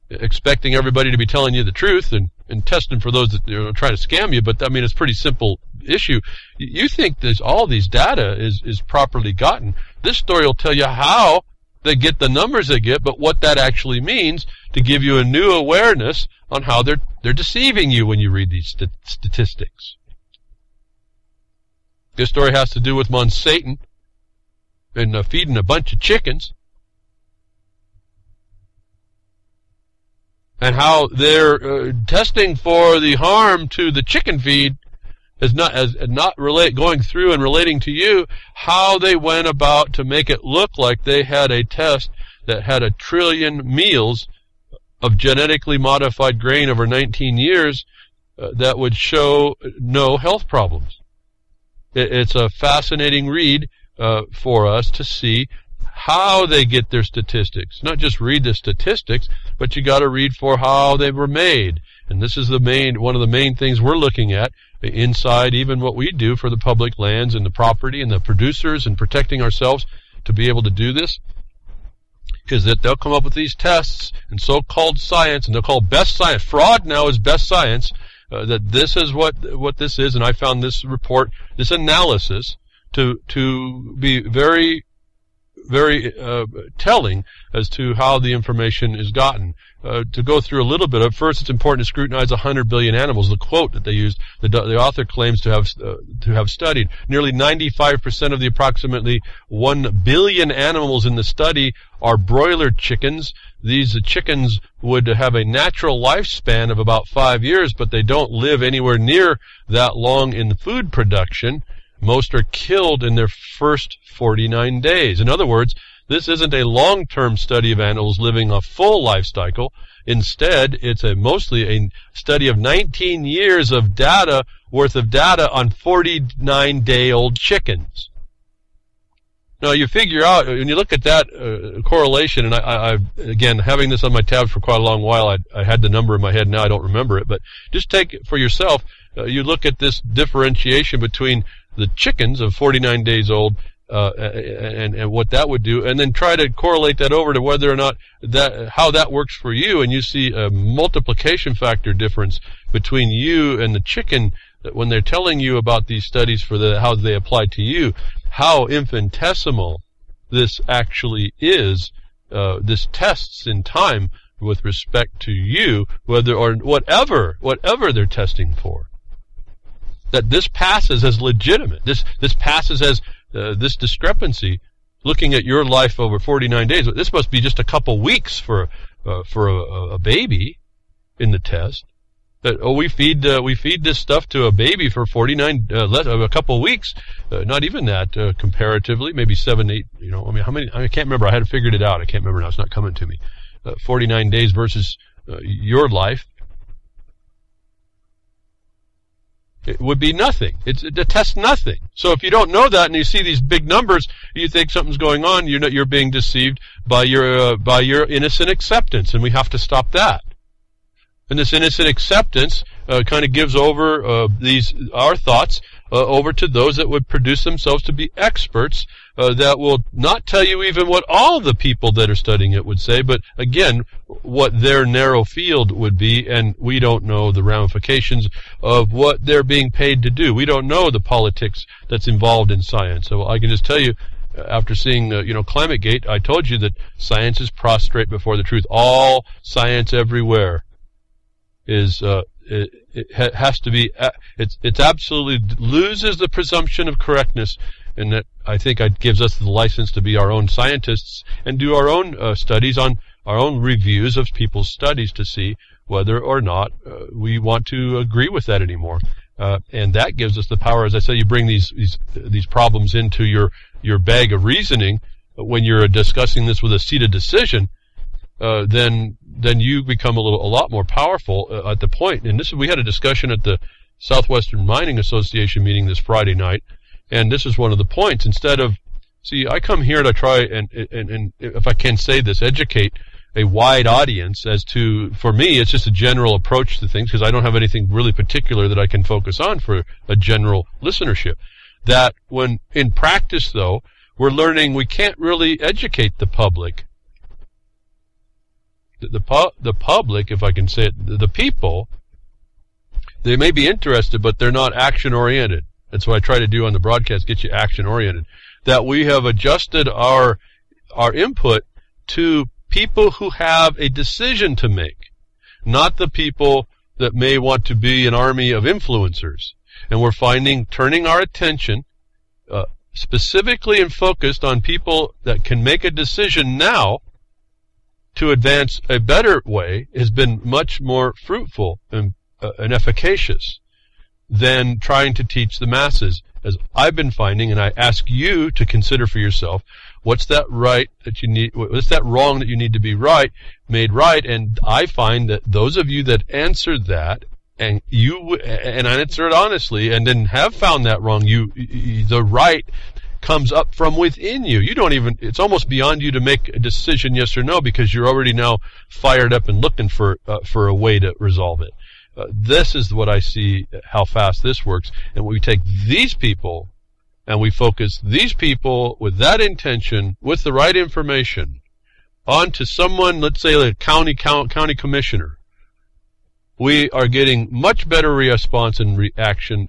expecting everybody to be telling you the truth and testing for those that are trying to scam you. But I mean, it's a pretty simple issue. You think all these data is properly gotten. This story will tell you how they get the numbers they get, but what that actually means to give you a new awareness on how they're deceiving you when you read these statistics. This story has to do with Monsanto and feeding a bunch of chickens, and how they're testing for the harm to the chicken feed going through and relating to you, how they went about to make it look like they had a test that had 1 trillion meals of genetically modified grain over 19 years that would show no health problems. It's a fascinating read for us to see how they get their statistics. Not just read the statistics, but you got to read for how they were made. And this is one of the main things we're looking at inside even what we do for the public lands and the property and the producers and protecting ourselves to be able to do this, is that they'll come up with these tests and so-called science, and they'll call best science. Fraud now is best science. That this is what this is, and I found this report, this analysis, to be very, very telling as to how the information is gotten. To go through a little bit of, first, it's important to scrutinize 100 billion animals. The quote that they used, the author claims to have studied. Nearly 95% of the approximately 1 billion animals in the study are broiler chickens. These chickens would have a natural lifespan of about 5 years, but they don't live anywhere near that long in food production. Most are killed in their first 49 days. In other words, this isn't a long-term study of animals living a full life cycle. Instead, it's mostly a study of 19 years of data worth of data on 49-day-old chickens. Now, you figure out, when you look at that correlation, and I again, having this on my tabs for quite a long while, I had the number in my head, now I don't remember it, but just take it for yourself. You look at this differentiation between the chickens of 49 days old and what that would do, and then try to correlate that over to whether or not how that works for you, and you see a multiplication factor difference between you and the chicken when they're telling you about these studies for how they apply to you, how infinitesimal this actually is. This tests in time with respect to you, whether or whatever they're testing for. That this passes as legitimate. This passes as this discrepancy. Looking at your life over 49 days, this must be just a couple weeks for a baby in the test. That we feed this stuff to a baby for 49 a couple weeks, not even that comparatively, maybe 7, 8. How many? I can't remember. I had figured it out. I can't remember now. It's not coming to me. 49 days versus your life. It would be nothing. It's to test nothing. So if you don't know that and you see these big numbers, you think something's going on. You're being deceived by your innocent acceptance, and we have to stop that. And this innocent acceptance kind of gives over our thoughts over to those that would produce themselves to be experts that will not tell you even what all the people that are studying it would say, but again, what their narrow field would be, and we don't know the ramifications of what they're being paid to do. We don't know the politics that's involved in science. So I can just tell you, after seeing ClimateGate, I told you that science is prostrate before the truth. All science everywhere is it has to be. It's absolutely loses the presumption of correctness, and that I think it gives us the license to be our own scientists and do our own studies on our own reviews of people's studies to see whether or not we want to agree with that anymore. And that gives us the power. As I say, you bring these problems into your bag of reasoning when you're discussing this with a seated decision. Then you become a lot more powerful at the point. And we had a discussion at the Southwestern Mining Association meeting this Friday night, and this is one of the points. Instead of, I come here to try and if I can say this, educate a wide audience as to, for me, it's just a general approach to things because I don't have anything really particular that I can focus on for a general listenership. That when in practice, though, we're learning we can't really educate the public. The public, if I can say it, the people, they may be interested, but they're not action-oriented. That's what I try to do on the broadcast, get you action-oriented. That we have adjusted our input to people who have a decision to make, not the people that may want to be an army of influencers. And we're turning our attention specifically and focused on people that can make a decision now to advance a better way has been much more fruitful and efficacious than trying to teach the masses, as I've been finding, and I ask you to consider for yourself, what's that right that you need, what's that wrong that you need to be made right, and I find that those of you that answer that, and I answer it honestly, and then have found that wrong, the right comes up from within you. It's almost beyond you to make a decision yes or no, because you're already now fired up and looking for a way to resolve it. This is what I see, how fast this works. And we take these people and we focus these people with that intention, with the right information, onto someone, let's say a county commissioner. We are getting much better response and action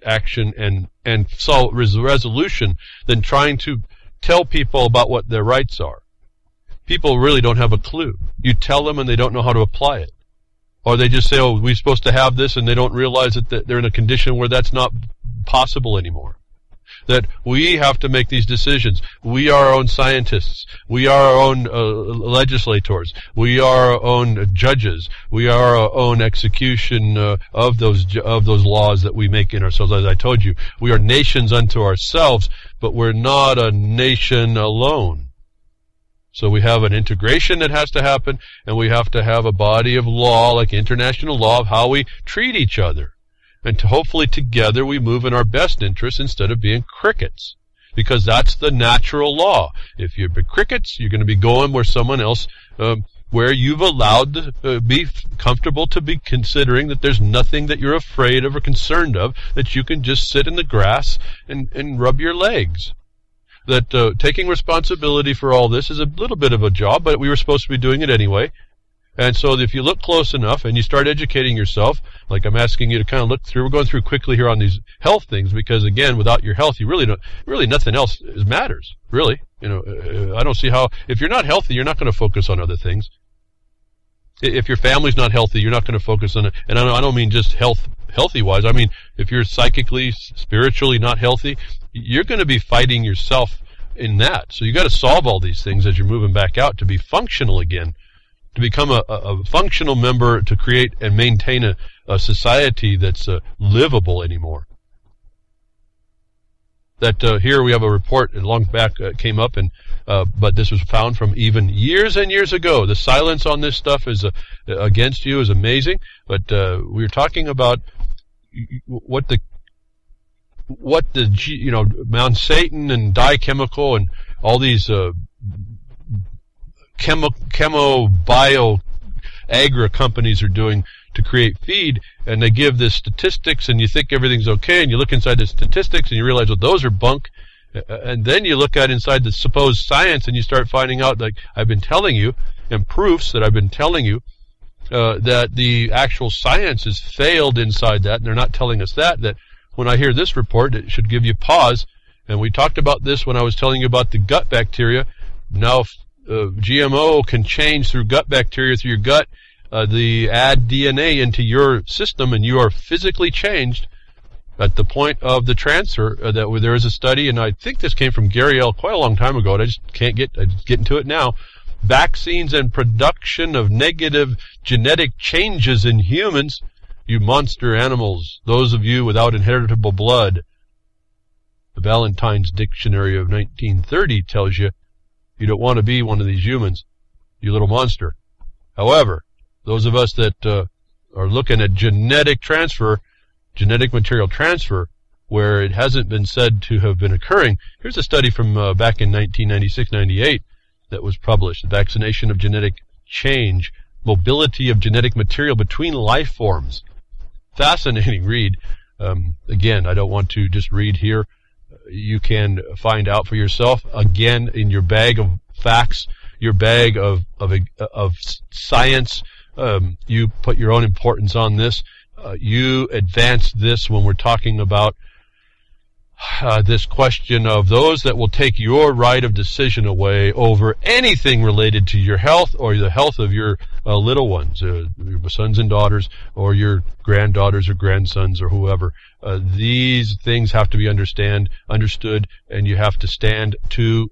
and resolution than trying to tell people about what their rights are. People really don't have a clue. You tell them and they don't know how to apply it. Or they just say, oh, we're supposed to have this, and they don't realize that they're in a condition where that's not possible anymore. That we have to make these decisions. We are our own scientists. We are our own legislators. We are our own judges. We are our own execution of those laws that we make in ourselves. As I told you, we are nations unto ourselves, but we're not a nation alone. So we have an integration that has to happen, and we have to have a body of law, like international law, of how we treat each other. And hopefully together we move in our best interest instead of being crickets. Because that's the natural law. If you're crickets, you're going to be going where someone else, where you've allowed to be comfortable to be considering that there's nothing that you're afraid of or concerned of, that you can just sit in the grass and rub your legs. that taking responsibility for all this is a little bit of a job, but we were supposed to be doing it anyway. And so if you look close enough and you start educating yourself, like I'm asking you to kind of look through, we're going through quickly here on these health things, because again, without your health, you really nothing else matters, really. I don't see how, if you're not healthy, you're not going to focus on other things. If your family's not healthy, you're not going to focus on it. And I don't mean just healthy-wise. I mean, if you're psychically, spiritually not healthy, you're going to be fighting yourself in that. So you got to solve all these things as you're moving back out to be functional again, to become a functional member, to create and maintain a society that's livable anymore. That here we have a report long back came up, and but this was found from even years and years ago. The silence on this stuff is against you is amazing. But we were talking about what the Mount Satan and dye chemical and all these bio agri companies are doing to create feed, and they give the statistics, and you think everything's okay, and you look inside the statistics and you realize, well, those are bunk. And then you look at inside the supposed science and you start finding out, like I've been telling you, and proofs that I've been telling you, that the actual science has failed inside that, and they're not telling us that when I hear this report, it should give you pause. And we talked about this when I was telling you about the gut bacteria. Now GMO can change through gut bacteria, through your gut, add DNA into your system, and you are physically changed at the point of the transfer. That there is a study, and I think this came from Gary L. quite a long time ago, and I just get into it now. Vaccines and production of negative genetic changes in humans, you monster animals, those of you without inheritable blood. The Valentine's Dictionary of 1930 tells you you don't want to be one of these humans, you little monster. However, those of us that are looking at genetic material transfer, where it hasn't been said to have been occurring, here's a study from back in 1996-98 that was published. The vaccination of genetic change, mobility of genetic material between life forms. Fascinating read. Again, I don't want to just read here. You can find out for yourself. Again, in your bag of facts, your bag of science, you put your own importance on this. You advance this when we're talking about this question of those that will take your right of decision away over anything related to your health or the health of your little ones, your sons and daughters, or your granddaughters or grandsons or whoever. These things have to be understood, and you have to stand to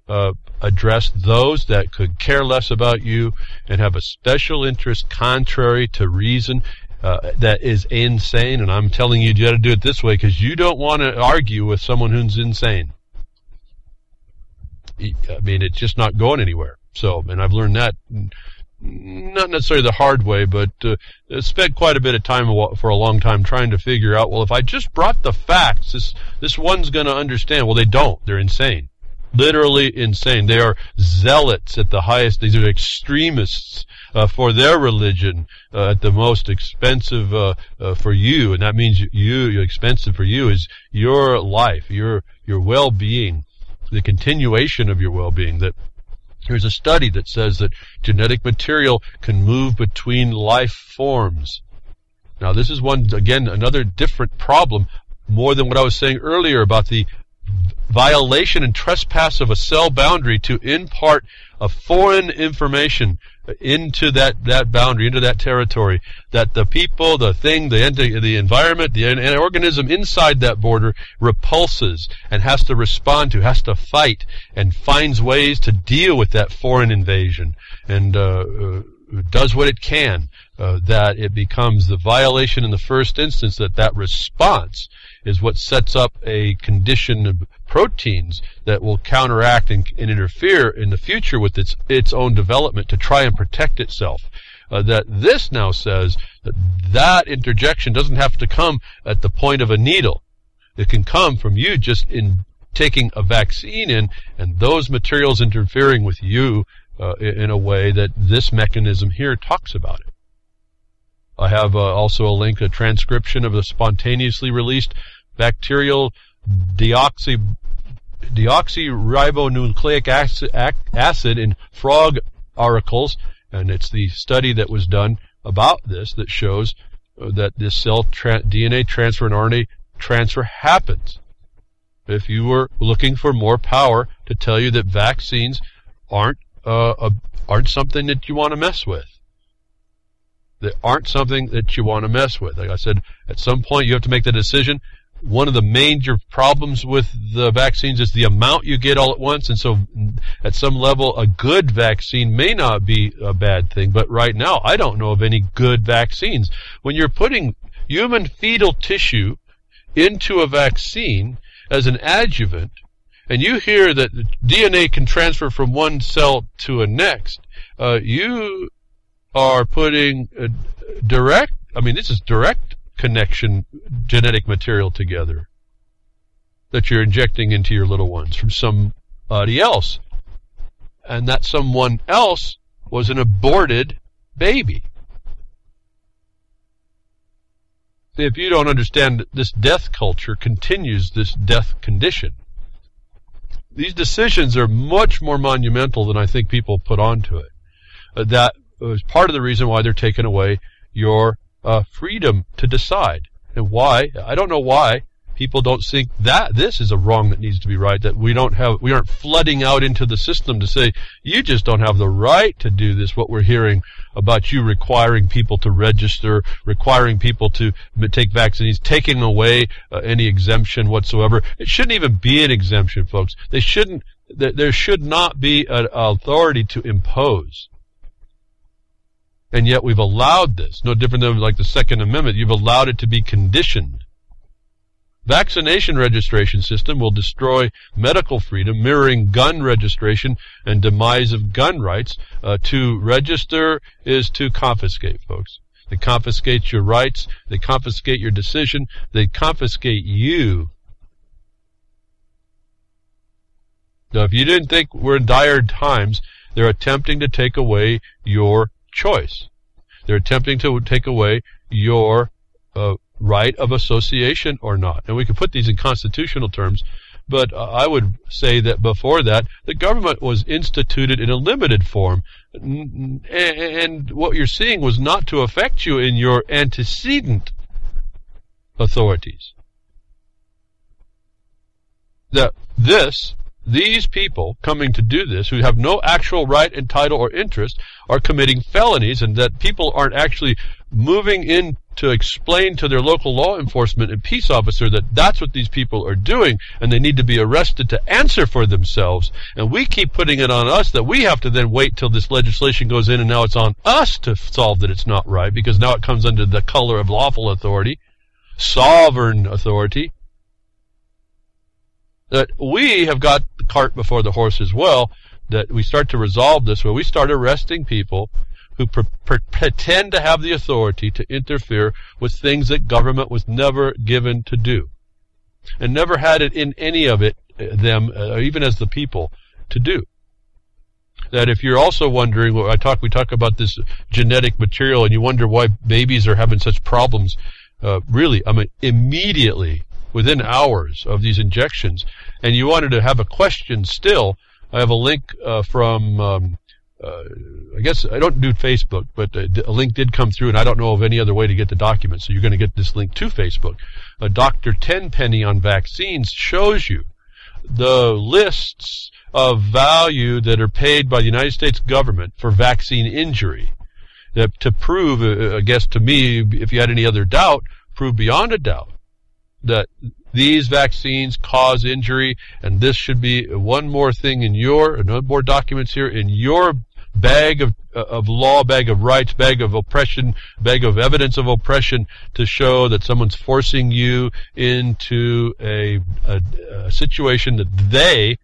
address those that could care less about you and have a special interest contrary to reason. That is insane, and I'm telling you got to do it this way because you don't want to argue with someone who's insane. I mean, it's just not going anywhere. So, and I've learned that, not necessarily the hard way, but spent quite a bit of time for a long time trying to figure out, well, if I just brought the facts, this one's going to understand. Well, they don't. They're insane. Literally insane. They are zealots at the highest. These are extremists for their religion at the most expensive for you, and that means expensive for you is your life, your well-being, the continuation of your well-being. That here's a study that says that genetic material can move between life forms. Now, this is another different problem, more than what I was saying earlier about the violation and trespass of a cell boundary to impart a foreign information into that boundary, into that territory, that the people, the thing, the environment, the organism inside that border repulses and has to respond to, has to fight, and finds ways to deal with that foreign invasion, and does what it can, that it becomes the violation in the first instance, that response is what sets up a condition of proteins that will counteract and interfere in the future with its own development to try and protect itself. That this now says that interjection doesn't have to come at the point of a needle. It can come from you just in taking a vaccine in, and those materials interfering with you in a way that this mechanism here talks about it. I have also a link, a transcription of the spontaneously released bacterial deoxyribonucleic deoxyribonucleic acid in frog auricles, and it's the study that was done about this that shows that this cell DNA transfer and RNA transfer happens. If you were looking for more power to tell you that vaccines aren't something that you want to mess with. They aren't something that you want to mess with. Like I said, at some point you have to make the decision. One of the major problems with the vaccines is the amount you get all at once, and so at some level a good vaccine may not be a bad thing, but right now I don't know of any good vaccines. When you're putting human fetal tissue into a vaccine as an adjuvant, and you hear that DNA can transfer from one cell to a next, you are putting this is direct connection genetic material together that you're injecting into your little ones from somebody else. And that someone else was an aborted baby. If you don't understand, this death culture continues this death condition. These decisions are much more monumental than I think people put onto it. That was part of the reason why they're taking away your freedom to decide. And why? I don't know why people don't think that this is a wrong that needs to be right, that we aren't flooding out into the system to say, you just don't have the right to do this, what we're hearing about you requiring people to register, requiring people to take vaccines, taking away any exemption whatsoever. It shouldn't even be an exemption, folks. There should not be an authority to impose. And yet we've allowed this, no different than like the Second Amendment. You've allowed it to be conditioned. Vaccination registration system will destroy medical freedom, mirroring gun registration and demise of gun rights. To register is to confiscate, folks. They confiscate your rights. They confiscate your decision. They confiscate you. Now, if you didn't think we're in dire times, they're attempting to take away your choice. They're attempting to take away your right of association or not. And we can put these in constitutional terms, but I would say that before that, the government was instituted in a limited form, and what you're seeing was not to affect you in your antecedent authorities. These people coming to do this, who have no actual right and title or interest, are committing felonies, and that people aren't actually moving in to explain to their local law enforcement and peace officer that that's what these people are doing, and they need to be arrested to answer for themselves. And we keep putting it on us that we have to then wait till this legislation goes in, and now it's on us to solve that it's not right, because now it comes under the color of lawful authority, sovereign authority. That we have got the cart before the horse as well, that we start to resolve this, where we start arresting people who pretend to have the authority to interfere with things that government was never given to do, and never had it in any of it, even as the people, to do. That if you're also wondering, we talk about this genetic material, and you wonder why babies are having such problems, immediately, within hours of these injections, and you wanted to have a question still, I have a link from, I guess I don't do Facebook, but a link did come through, and I don't know of any other way to get the document, so you're going to get this link to Facebook. Dr. Tenpenny on vaccines shows you the lists of value that are paid by the United States government for vaccine injury. To prove, I guess to me, if you had any other doubt, prove beyond a doubt that these vaccines cause injury, and this should be one more thing no more documents here in your bag of law, bag of rights, bag of oppression, bag of evidence of oppression, to show that someone's forcing you into a situation that they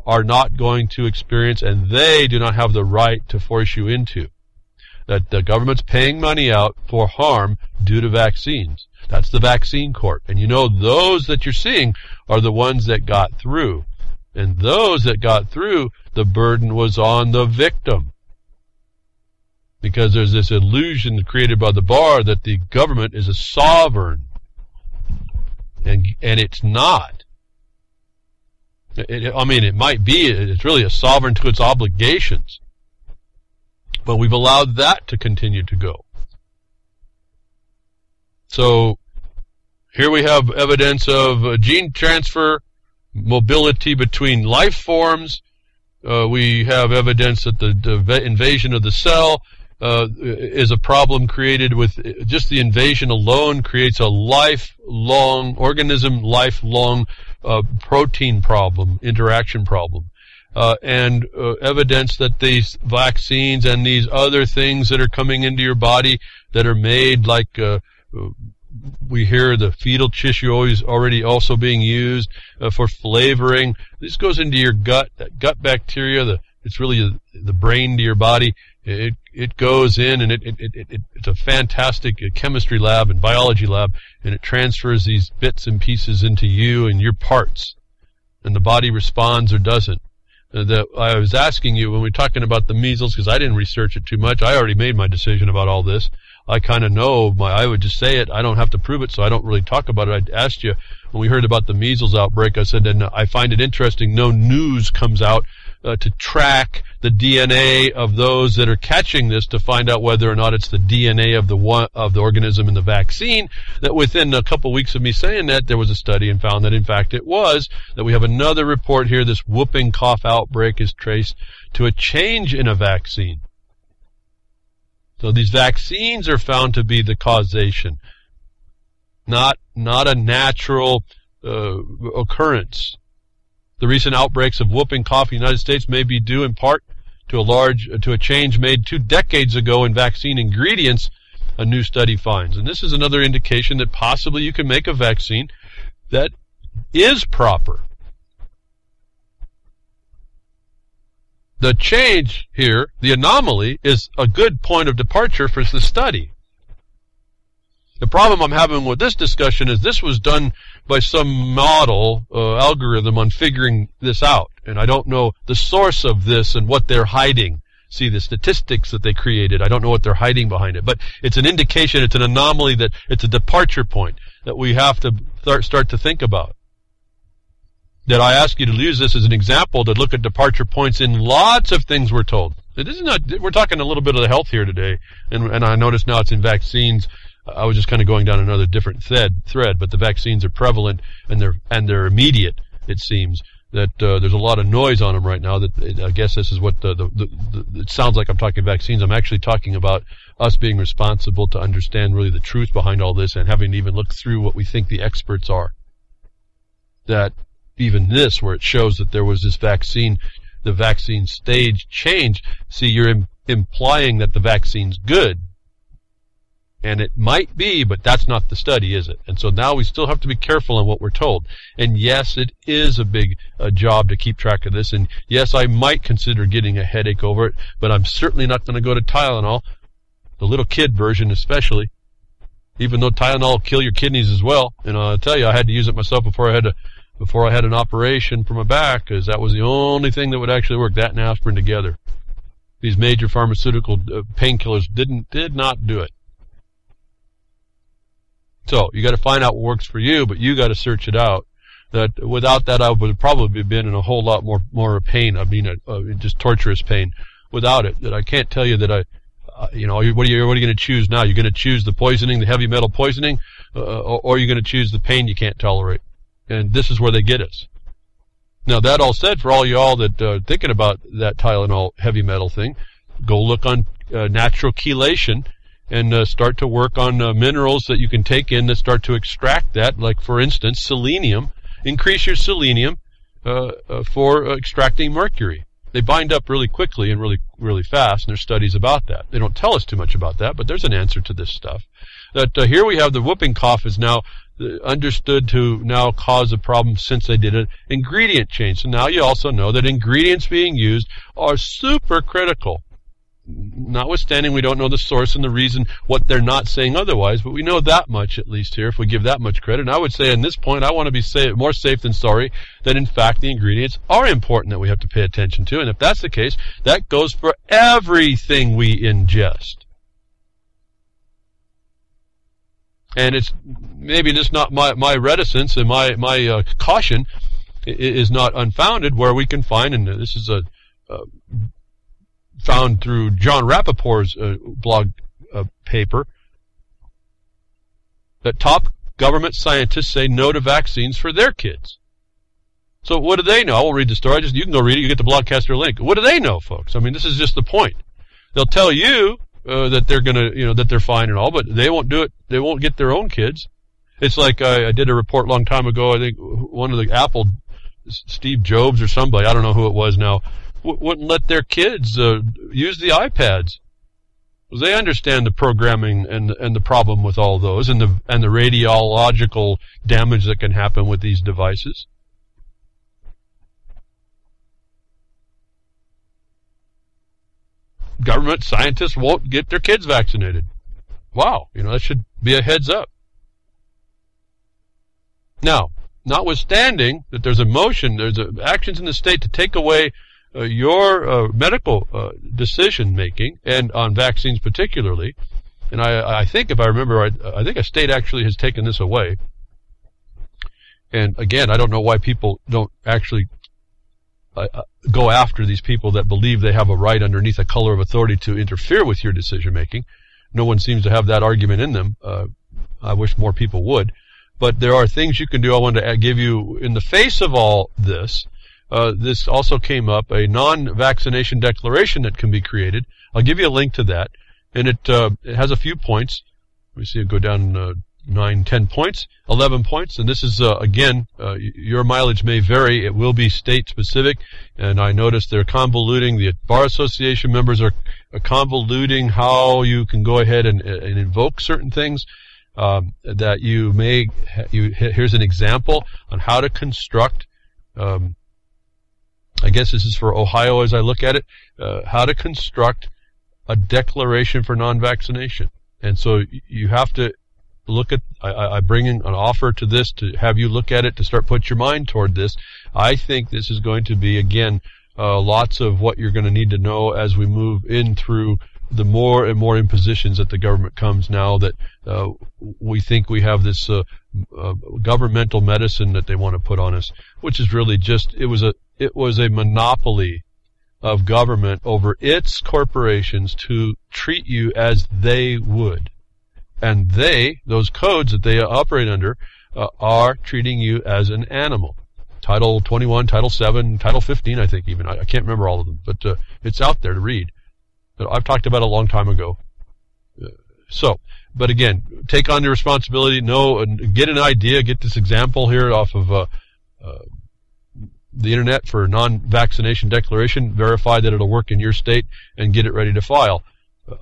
are not going to experience, and they do not have the right to force you into. That the government's paying money out for harm due to vaccines. That's the vaccine court. And you know, those that you're seeing are the ones that got through. And those that got through, the burden was on the victim. Because there's this illusion created by the bar that the government is a sovereign. And it's not. It might be, it's really a sovereign to its obligations. But we've allowed that to continue to go. So here we have evidence of gene transfer, mobility between life forms. We have evidence that the invasion of the cell is a problem created with just the invasion alone creates a lifelong protein problem, interaction problem. And evidence that these vaccines and these other things that are coming into your body that are made like we hear the fetal tissue already also being used for flavoring. This goes into your gut, that gut bacteria, it's really the brain to your body. It goes in and it's a fantastic chemistry lab and biology lab, and it transfers these bits and pieces into you and your parts, and the body responds or doesn't. I was asking you when we were talking about the measles, because I didn't research it too much. I already made my decision about all this. I kind of know. I would just say it. I don't have to prove it, so I don't really talk about it. I asked you when we heard about the measles outbreak. I said, and I find it interesting. No news comes out to track the DNA of those that are catching this to find out whether or not it's the DNA of the organism in the vaccine. That within a couple weeks of me saying that, there was a study and found that in fact it was. That we have another report here. This whooping cough outbreak is traced to a change in a vaccine. So these vaccines are found to be the causation, not a natural occurrence. The recent outbreaks of whooping cough in the United States may be due in part to a change made 2 decades ago in vaccine ingredients, a new study finds. And this is another indication that possibly you can make a vaccine that is proper. The change here, the anomaly, is a good point of departure for the study. The problem I'm having with this discussion is this was done by some model algorithm on figuring this out. And I don't know the source of this and what they're hiding. See, the statistics that they created, I don't know what they're hiding behind it. But it's an indication, it's an anomaly, that it's a departure point that we have to start to think about. That I ask you to use this as an example to look at departure points in lots of things we're told. We're talking a little bit of the health here today, and I notice now it's in vaccines. I was just kind of going down another different thread, but the vaccines are prevalent and they're immediate. It seems that there's a lot of noise on them right now. That I guess this is what it sounds like. I'm talking vaccines. I'm actually talking about us being responsible to understand really the truth behind all this, and having to even look through what we think the experts are. That even this, where it shows that there was this vaccine, the vaccine stage change. See, you're implying that the vaccine's good. And it might be, but that's not the study, is it? And so now we still have to be careful on what we're told. And yes, it is a big job to keep track of this. And yes, I might consider getting a headache over it, but I'm certainly not going to go to Tylenol, the little kid version especially, even though Tylenol will kill your kidneys as well. And I'll tell you, I had to use it myself before I had an operation for my back, because that was the only thing that would actually work, that and aspirin together. These major pharmaceutical painkillers did not do it. So you got to find out what works for you, but you got to search it out. That without that, I would have probably been in a whole lot more pain. I mean, just torturous pain. Without it, that I can't tell you that what are you going to choose now? You're going to choose the poisoning, the heavy metal poisoning, or you're going to choose the pain you can't tolerate. And this is where they get us. Now, that all said, for all y'all that thinking about that Tylenol heavy metal thing, go look on natural chelation. And start to work on minerals that you can take in that start to extract that. Like, for instance, selenium. Increase your selenium for extracting mercury. They bind up really quickly and really, really fast, and there's studies about that. They don't tell us too much about that, but there's an answer to this stuff. That here we have the whooping cough is now understood to now cause a problem since they did an ingredient change. So now you also know that ingredients being used are super critical. Notwithstanding, we don't know the source and the reason, what they're not saying otherwise, but we know that much, at least here, if we give that much credit. And I would say, in this point, I want to be more safe than sorry, that in fact the ingredients are important that we have to pay attention to. And if that's the case, that goes for everything we ingest. And it's maybe just not my reticence and my caution, is not unfounded, where we can find, and this is found through John Rappaport's blog paper, that top government scientists say no to vaccines for their kids. So what do they know? I will read the story. You can go read it. You get the Blogcaster link. What do they know, folks? I mean, this is just the point. They'll tell you that they're gonna, that they're fine and all, but they won't do it. They won't get their own kids. It's like I did a report a long time ago. I think one of the Apple, Steve Jobs or somebody, I don't know who it was now, wouldn't let their kids use the iPads. They understand the programming and the problem with all those, and the radiological damage that can happen with these devices. Government scientists won't get their kids vaccinated. Wow, that should be a heads up. Now, notwithstanding that there's a motion, there's actions in the state to take away your medical decision making, and on vaccines particularly, and I think, if I remember right, I think a state actually has taken this away. And again, I don't know why people don't actually go after these people that believe they have a right underneath a color of authority to interfere with your decision making. No one seems to have that argument in them. I wish more people would. But there are things you can do. I wanted to give you, in the face of all this, this also came up, a non-vaccination declaration that can be created. I'll give you a link to that. And it has a few points. Let me see, go down 9, 10 points, 11 points. And this is, again, your mileage may vary. It will be state-specific. And I noticed they're convoluting. The Bar Association members are convoluting how you can go ahead and invoke certain things. That you may, here's an example on how to construct, I guess this is for Ohio as I look at it, how to construct a declaration for non-vaccination. And so you have to look at, I bring in an offer to this to have you look at it, to start put your mind toward this. I think this is going to be, again, lots of what you're going to need to know as we move in through the more and more impositions that the government comes now, that we think we have this governmental medicine that they want to put on us, which is really just, it was a monopoly of government over its corporations to treat you as they would. And those codes that they operate under, are treating you as an animal. Title 21, Title 7, Title 15, I think even. I can't remember all of them, but it's out there to read. I've talked about it a long time ago. But again, take on your responsibility, know and get an idea, get this example here off of the internet for a non-vaccination declaration, verify that it'll work in your state, and get it ready to file.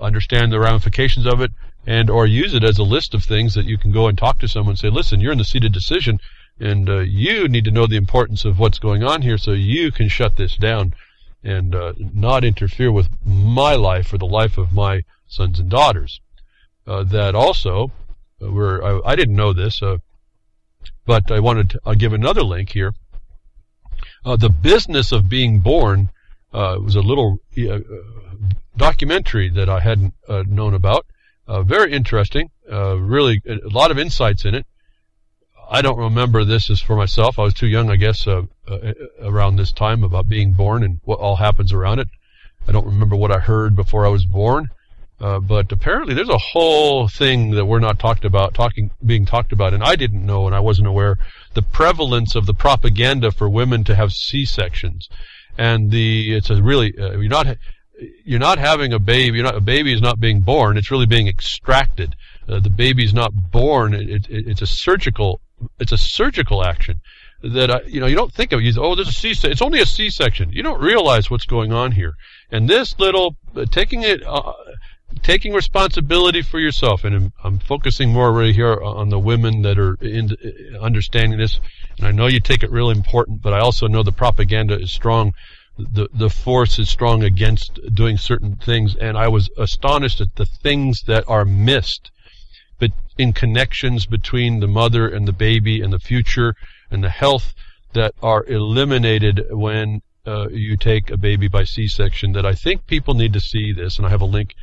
Understand the ramifications of it, and or use it as a list of things that you can go and talk to someone and say, listen, you're in the seat of decision, and you need to know the importance of what's going on here so you can shut this down and not interfere with my life or the life of my sons and daughters. That also, I didn't know this, but I'll give another link here. The Business of Being Born was a little documentary that I hadn't known about. Very interesting, really a lot of insights in it. I don't remember this as for myself. I was too young, I guess, around this time about being born and what all happens around it. I don't remember what I heard before I was born. But apparently there's a whole thing that we're not being talked about, and I didn't know, and I wasn't aware, the prevalence of the propaganda for women to have C-sections. And it's a really, you're not having a baby, a baby is not being born, it's really being extracted. The baby's not born, it's a surgical action that, you don't think of it. There's a C-section. It's only a C-section. You don't realize what's going on here. And this little, taking responsibility for yourself, and I'm focusing more right here on the women that are understanding this, and I know you take it really important, but I also know the propaganda is strong, the force is strong against doing certain things, and I was astonished at the things that are missed, but in connections between the mother and the baby and the future and the health that are eliminated when you take a baby by C-section, that I think people need to see this, and I have a link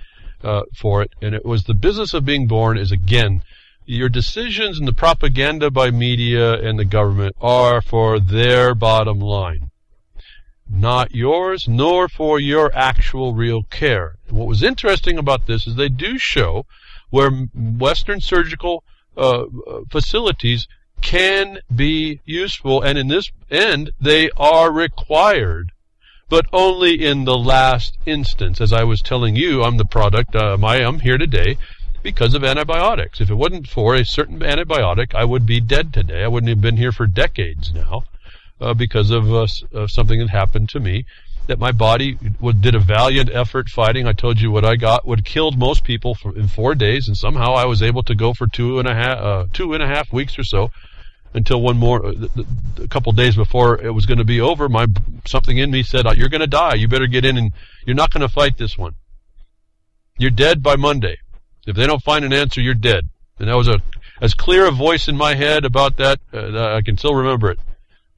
for it. And it was The Business of Being Born is, again, Your decisions and the propaganda by media and the government are for their bottom line, not yours, nor for your actual real care. And what was interesting about this is they do show where Western surgical facilities can be useful, and in this end, they are required, but only in the last instance. As I was telling you, I'm the product, I'm here today because of antibiotics. If it wasn't for a certain antibiotic, I would be dead today. I wouldn't have been here for decades now because of something that happened to me, that my body did a valiant effort fighting. I told you what I got would killed most people in 4 days, and somehow I was able to go for 2.5 weeks or so, until a couple days before it was going to be over, something in me said, "You're going to die. You better get in, and you're not going to fight this one. You're dead by Monday. If they don't find an answer, you're dead." And that was as clear a voice in my head about that, I can still remember it,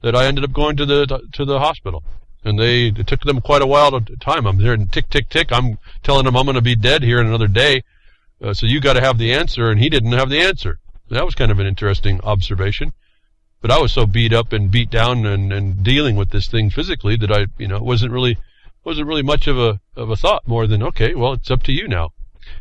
that I ended up going to the hospital. And it took them quite a while to time. I'm there and tick, tick, tick. I'm telling them I'm going to be dead here in another day. So you got to have the answer, and he didn't have the answer. That was kind of an interesting observation. But I was so beat up and beat down and dealing with this thing physically that it wasn't really much of a thought, more than, okay, well, it's up to you now.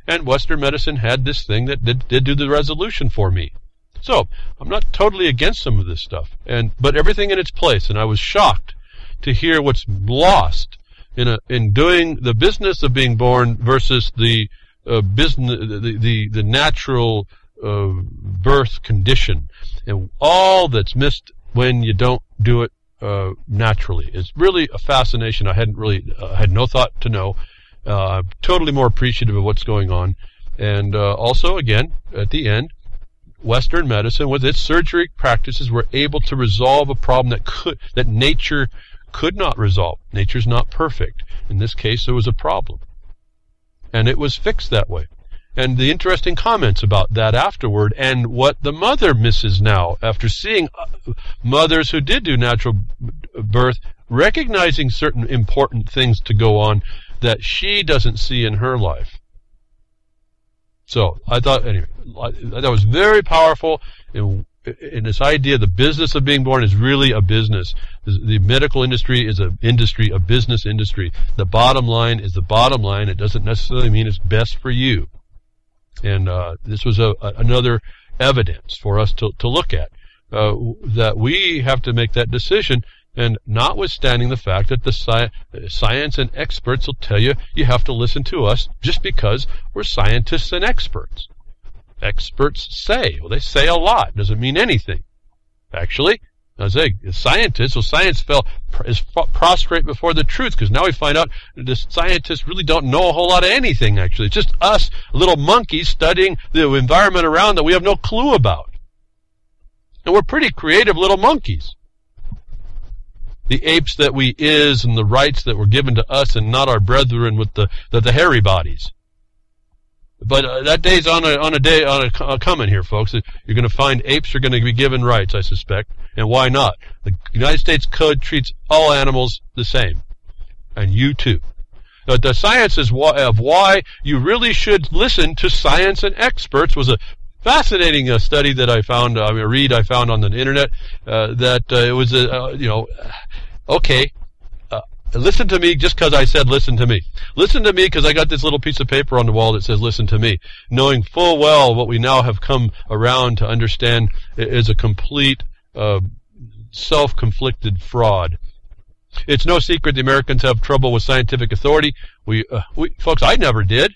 And Western medicine had this thing that did do the resolution for me. So I'm not totally against some of this stuff, but everything in its place. And I was shocked to hear what's lost in doing the business of being born versus the business, the natural birth condition, and all that's missed when you don't do it naturally. It's really a fascination I hadn't really had no thought to know. I'm totally more appreciative of what's going on. And also, again, at the end, Western medicine, with its surgery practices, were able to resolve a problem that nature could not resolve. Nature's not perfect. In this case, there was a problem, and it was fixed that way. And the interesting comments about that afterward, and what the mother misses now after seeing mothers who did do natural birth, recognizing certain important things to go on that she doesn't see in her life. So I thought, anyway, that was very powerful. In this idea, the business of being born is really a business. The medical industry is a business industry. The bottom line is the bottom line. It doesn't necessarily mean it's best for you. And this was another evidence for us to look at, that we have to make that decision. And notwithstanding the fact that the science and experts will tell you have to listen to us just because we're scientists and experts. Experts say. Well, they say a lot. Doesn't mean anything. Actually, I say scientists, so science is prostrate before the truth, because now we find out the scientists really don't know a whole lot of anything, actually. It's just us, little monkeys, studying the environment around that we have no clue about. And we're pretty creative little monkeys. The apes that we is, and the rights that were given to us and not our brethren with the hairy bodies. But that day's on a coming here, folks. You're going to find apes are going to be given rights, I suspect. And why not? The United States Code treats all animals the same. And you too. The science of why you really should listen to science and experts was a fascinating study that I found, I found on the internet, that it was, okay, listen to me just because I said listen to me. Listen to me because I got this little piece of paper on the wall that says listen to me, knowing full well what we now have come around to understand is a complete self-conflicted fraud. It's no secret the Americans have trouble with scientific authority. Folks, I never did.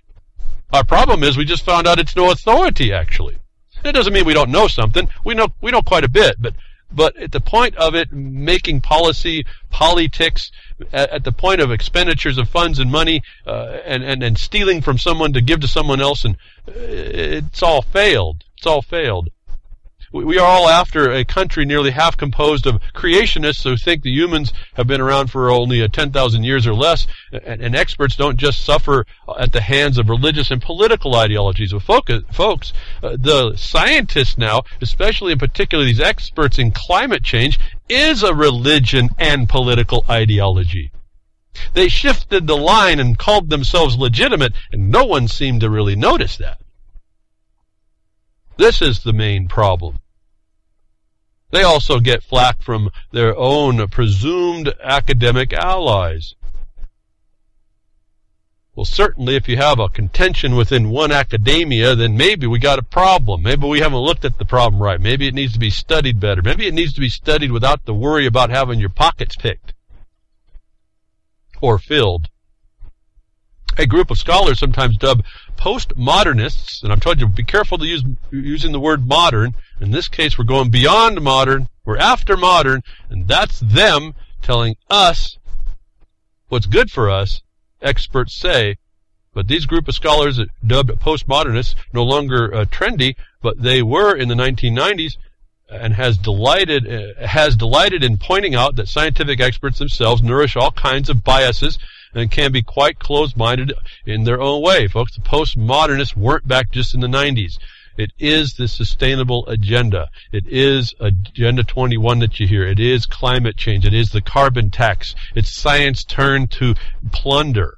Our problem is we just found out it's no authority, actually. It doesn't mean we don't know something. We know quite a bit, but at the point of it making politics, at the point of expenditures of funds and money, and stealing from someone to give to someone else, and it's all failed. It's all failed. We are all after a country nearly half composed of creationists who think the humans have been around for only 10,000 years or less, and experts don't just suffer at the hands of religious and political ideologies. Well, folks, the scientists now, especially in particular these experts in climate change, is a religion and political ideology. They shifted the line and called themselves legitimate, and no one seemed to really notice that. This is the main problem. They also get flack from their own presumed academic allies. Well, certainly if you have a contention within one academia, then maybe we got a problem. Maybe we haven't looked at the problem right. Maybe it needs to be studied better. Maybe it needs to be studied without the worry about having your pockets picked or filled. A group of scholars, sometimes dubbed postmodernists, and I've told you, be careful to use using the word modern. In this case, we're going beyond modern. We're after modern, and that's them telling us what's good for us, experts say. But these group of scholars, dubbed postmodernists, no longer trendy, but they were in the 1990s, and has delighted in pointing out that scientific experts themselves nourish all kinds of biases and can be quite closed-minded in their own way. Folks, the postmodernists weren't back just in the 90s. It is the sustainable agenda. It is Agenda 21 that you hear. It is climate change. It is the carbon tax. It's science turned to plunder.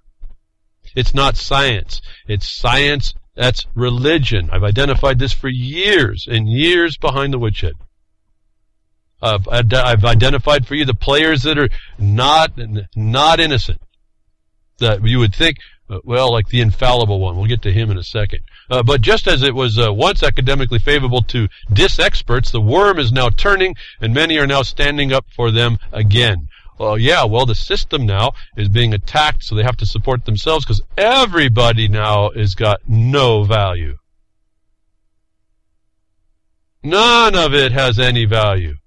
It's not science. It's science that's religion. I've identified this for years and years behind the Woodshed. I've identified for you the players that are not innocent. That you would think, well, like the infallible one. We'll get to him in a second. But just as it was once academically favorable to dis-experts, the worm is now turning, and many are now standing up for them again. Well, the system now is being attacked, so they have to support themselves because everybody now has got no value. None of it has any value.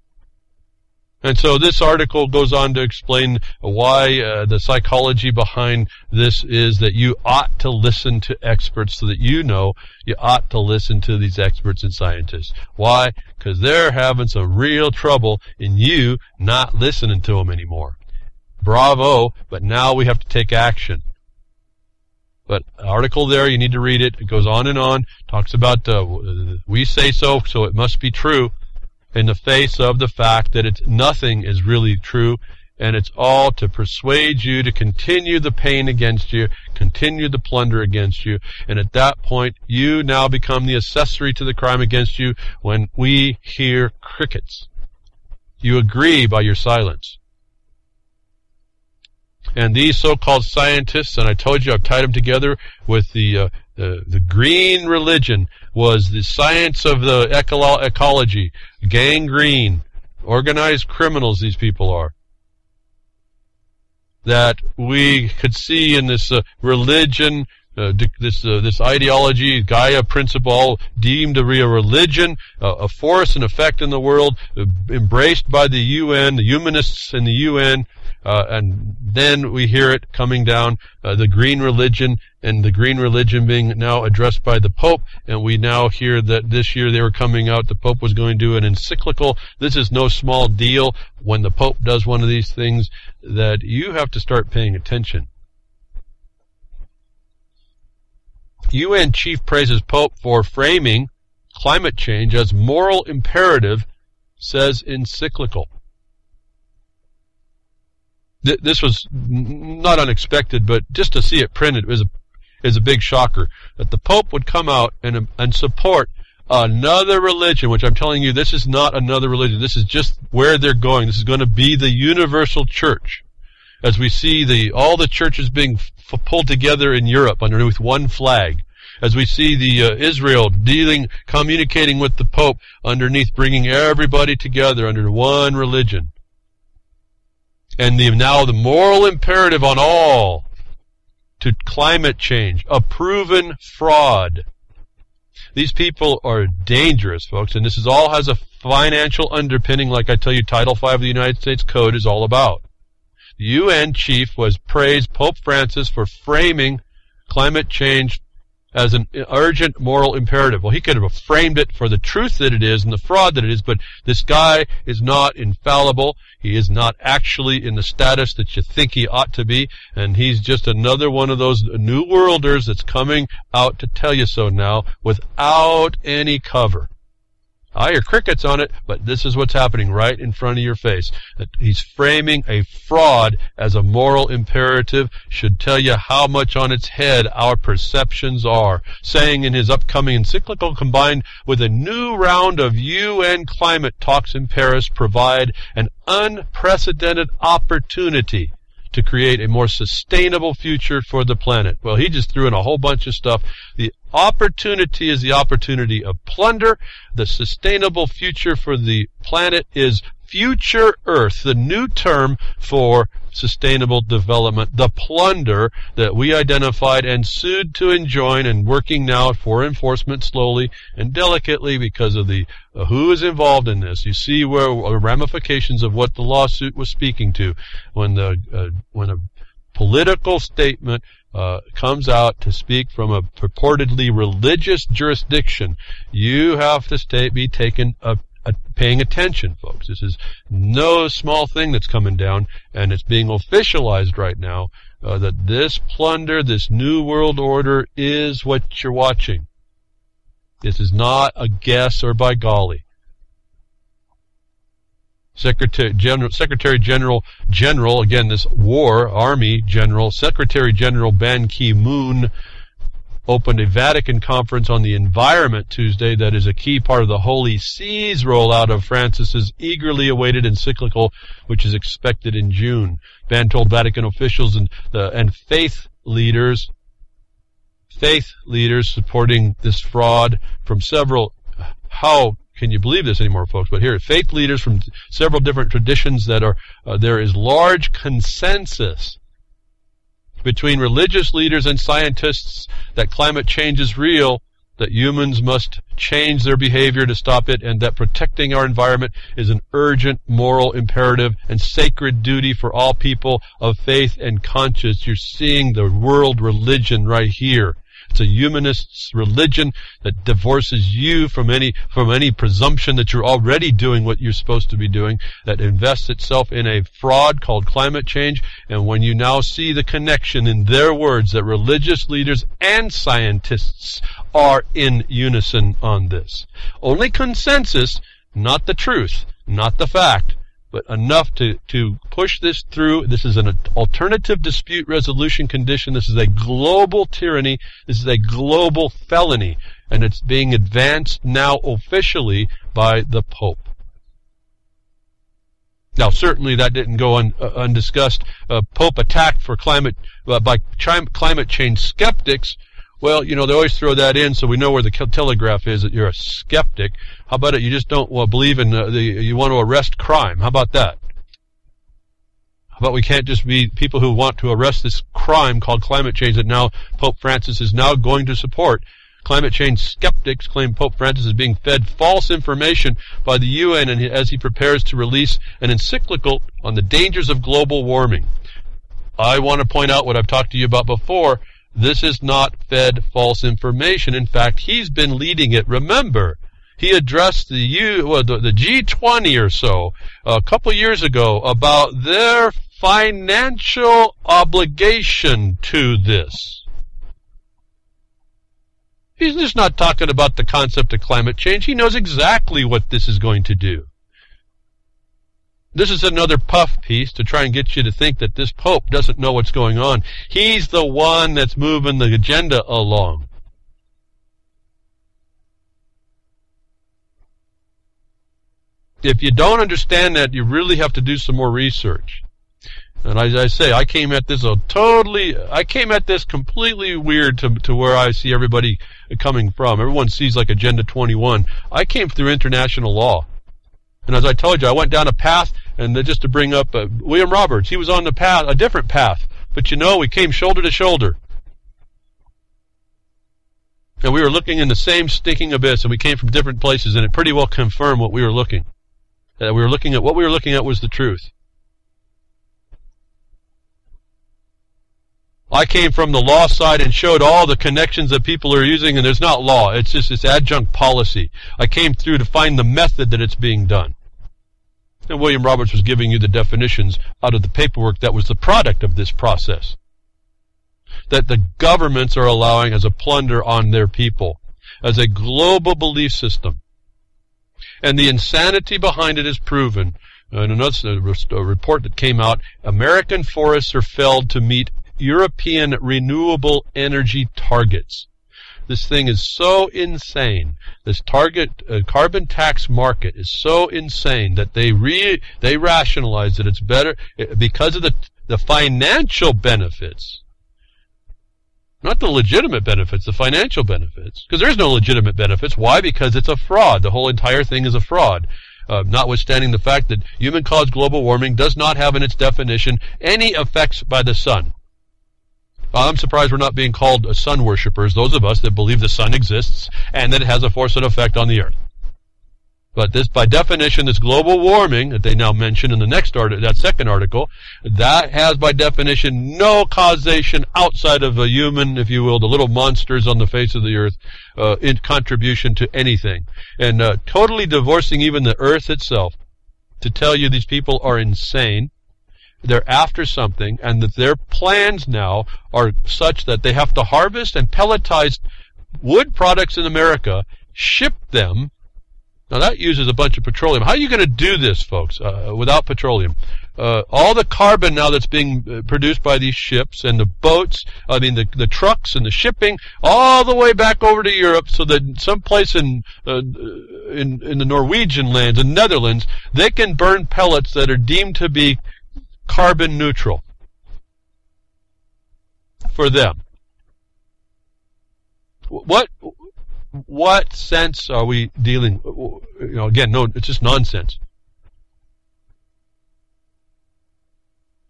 And so this article goes on to explain why the psychology behind this is that you ought to listen to experts so that you know you ought to listen to these experts and scientists. Why? Because they're having some real trouble in you not listening to them anymore. Bravo, but now we have to take action. But article there, you need to read it. It goes on and on. Talks about we say so it must be true. In the face of the fact that nothing is really true, and it's all to persuade you to continue the pain against you, continue the plunder against you, and at that point, you now become the accessory to the crime against you when we hear crickets. You agree by your silence. And these so-called scientists, and I told you I've tied them together with the green religion, was the science of the ecology, gangrene, organized criminals these people are. That we could see in this religion, this ideology, Gaia principle, deemed to be a religion, a force and effect in the world, embraced by the UN, the humanists in the UN, and then we hear it coming down, the green religion, and the green religion being now addressed by the Pope, and we now hear that this year they were coming out, the Pope was going to do an encyclical. This is no small deal when the Pope does one of these things, that you have to start paying attention. UN chief praises Pope for framing climate change as moral imperative, says encyclical. This was not unexpected, but just to see it printed is a big shocker. That the Pope would come out and support another religion, which I'm telling you, this is not another religion. This is just where they're going. This is going to be the universal church. As we see all the churches being pulled together in Europe underneath one flag. As we see the Israel communicating with the Pope underneath, bringing everybody together under one religion. And now the moral imperative on all to climate change, a proven fraud. These people are dangerous, folks, and this all has a financial underpinning, like I tell you, Title V of the United States Code is all about. The UN chief was praised Pope Francis for framing climate change as an urgent moral imperative. Well, he could have framed it for the truth that it is and the fraud that it is, but this guy is not infallible. He is not actually in the status that you think he ought to be, and he's just another one of those new worlders that's coming out to tell you so now without any cover. I hear crickets on it, but this is what's happening right in front of your face. That he's framing a fraud as a moral imperative should tell you how much on its head our perceptions are. Saying in his upcoming encyclical, combined with a new round of UN climate talks in Paris, provide an unprecedented opportunity to create a more sustainable future for the planet. Well, he just threw in a whole bunch of stuff. The opportunity is the opportunity of plunder. The sustainable future for the planet is future Earth, the new term for sustainable development, the plunder that we identified and sued to enjoin, and working now for enforcement slowly and delicately because of the who is involved in this. You see where ramifications of what the lawsuit was speaking to when a political statement comes out to speak from a purportedly religious jurisdiction. You have to be taken paying attention, folks. This is no small thing that's coming down, and it's being officialized right now that this plunder, this new world order, is what you're watching. This is not a guess or by golly. Secretary General, again, this war, Army General, Secretary General Ban Ki-moon opened a Vatican conference on the environment Tuesday that is a key part of the Holy See's rollout of Francis's eagerly awaited encyclical, which is expected in June. Ban told Vatican officials and faith leaders supporting this fraud from several, how can you believe this anymore, folks? But here, faith leaders from several different traditions that are, there is large consensus between religious leaders and scientists that climate change is real, that humans must change their behavior to stop it, and that protecting our environment is an urgent moral imperative and sacred duty for all people of faith and conscience. You're seeing the world religion right here. It's a humanist religion that divorces you from any presumption that you're already doing what you're supposed to be doing, that invests itself in a fraud called climate change. And when you now see the connection in their words that religious leaders and scientists are in unison on this. Only consensus, not the truth, not the fact, but enough to push this through. This is an alternative dispute resolution condition. This is a global tyranny. This is a global felony. And it's being advanced now officially by the Pope. Now, certainly that didn't go undiscussed. Pope attacked for by climate change skeptics. Well, they always throw that in so we know where the telegraph is, that you're a skeptic. How about it? You just don't believe in you want to arrest crime. How about that? How about we can't just be people who want to arrest this crime called climate change that now Pope Francis is now going to support. Climate change skeptics claim Pope Francis is being fed false information by the UN as he prepares to release an encyclical on the dangers of global warming. I want to point out what I've talked to you about before. This is not fed false information. In fact, he's been leading it. Remember, he addressed the G20 or so a couple years ago about their financial obligation to this. He's just not talking about the concept of climate change. He knows exactly what this is going to do. This is another puff piece to try and get you to think that this Pope doesn't know what's going on. He's the one that's moving the agenda along. If you don't understand that, you really have to do some more research. And as I say, I came at this completely weird to where I see everybody coming from. Everyone sees like Agenda 21. I came through international law. And as I told you, I went down a path, and just to bring up William Roberts, he was on the path, a different path. But we came shoulder to shoulder. And we were looking in the same stinking abyss, and we came from different places, and it pretty well confirmed what we were looking. What we were looking at was the truth. I came from the law side and showed all the connections that people are using, and there's not law. It's just this adjunct policy. I came through to find the method that it's being done. And William Roberts was giving you the definitions out of the paperwork that was the product of this process, that the governments are allowing as a plunder on their people, as a global belief system. And the insanity behind it is proven. In another report that came out, American forests are felled to meet European renewable energy targets. This thing is so insane. This carbon tax market is so insane that they rationalize that it's better because of the financial benefits. Not the legitimate benefits, the financial benefits. Because there's no legitimate benefits. Why? Because it's a fraud. The whole entire thing is a fraud. Notwithstanding the fact that human-caused global warming does not have in its definition any effects by the sun. I'm surprised we're not being called sun worshippers, those of us that believe the sun exists and that it has a force and effect on the earth. But this, by definition, this global warming that they now mention in the next that second article, that has by definition no causation outside of a human, if you will, the little monsters on the face of the earth, in contribution to anything. And totally divorcing even the earth itself to tell you these people are insane. They're after something, and that their plans now are such that they have to harvest and pelletize wood products in America, ship them. Now that uses a bunch of petroleum. How are you going to do this, folks, without petroleum? All the carbon now that's being produced by these ships and the boats, the trucks and the shipping, all the way back over to Europe, so that someplace in the Norwegian lands, the Netherlands, they can burn pellets that are deemed to be carbon neutral for them. What sense are we dealing? Again, no, it's just nonsense.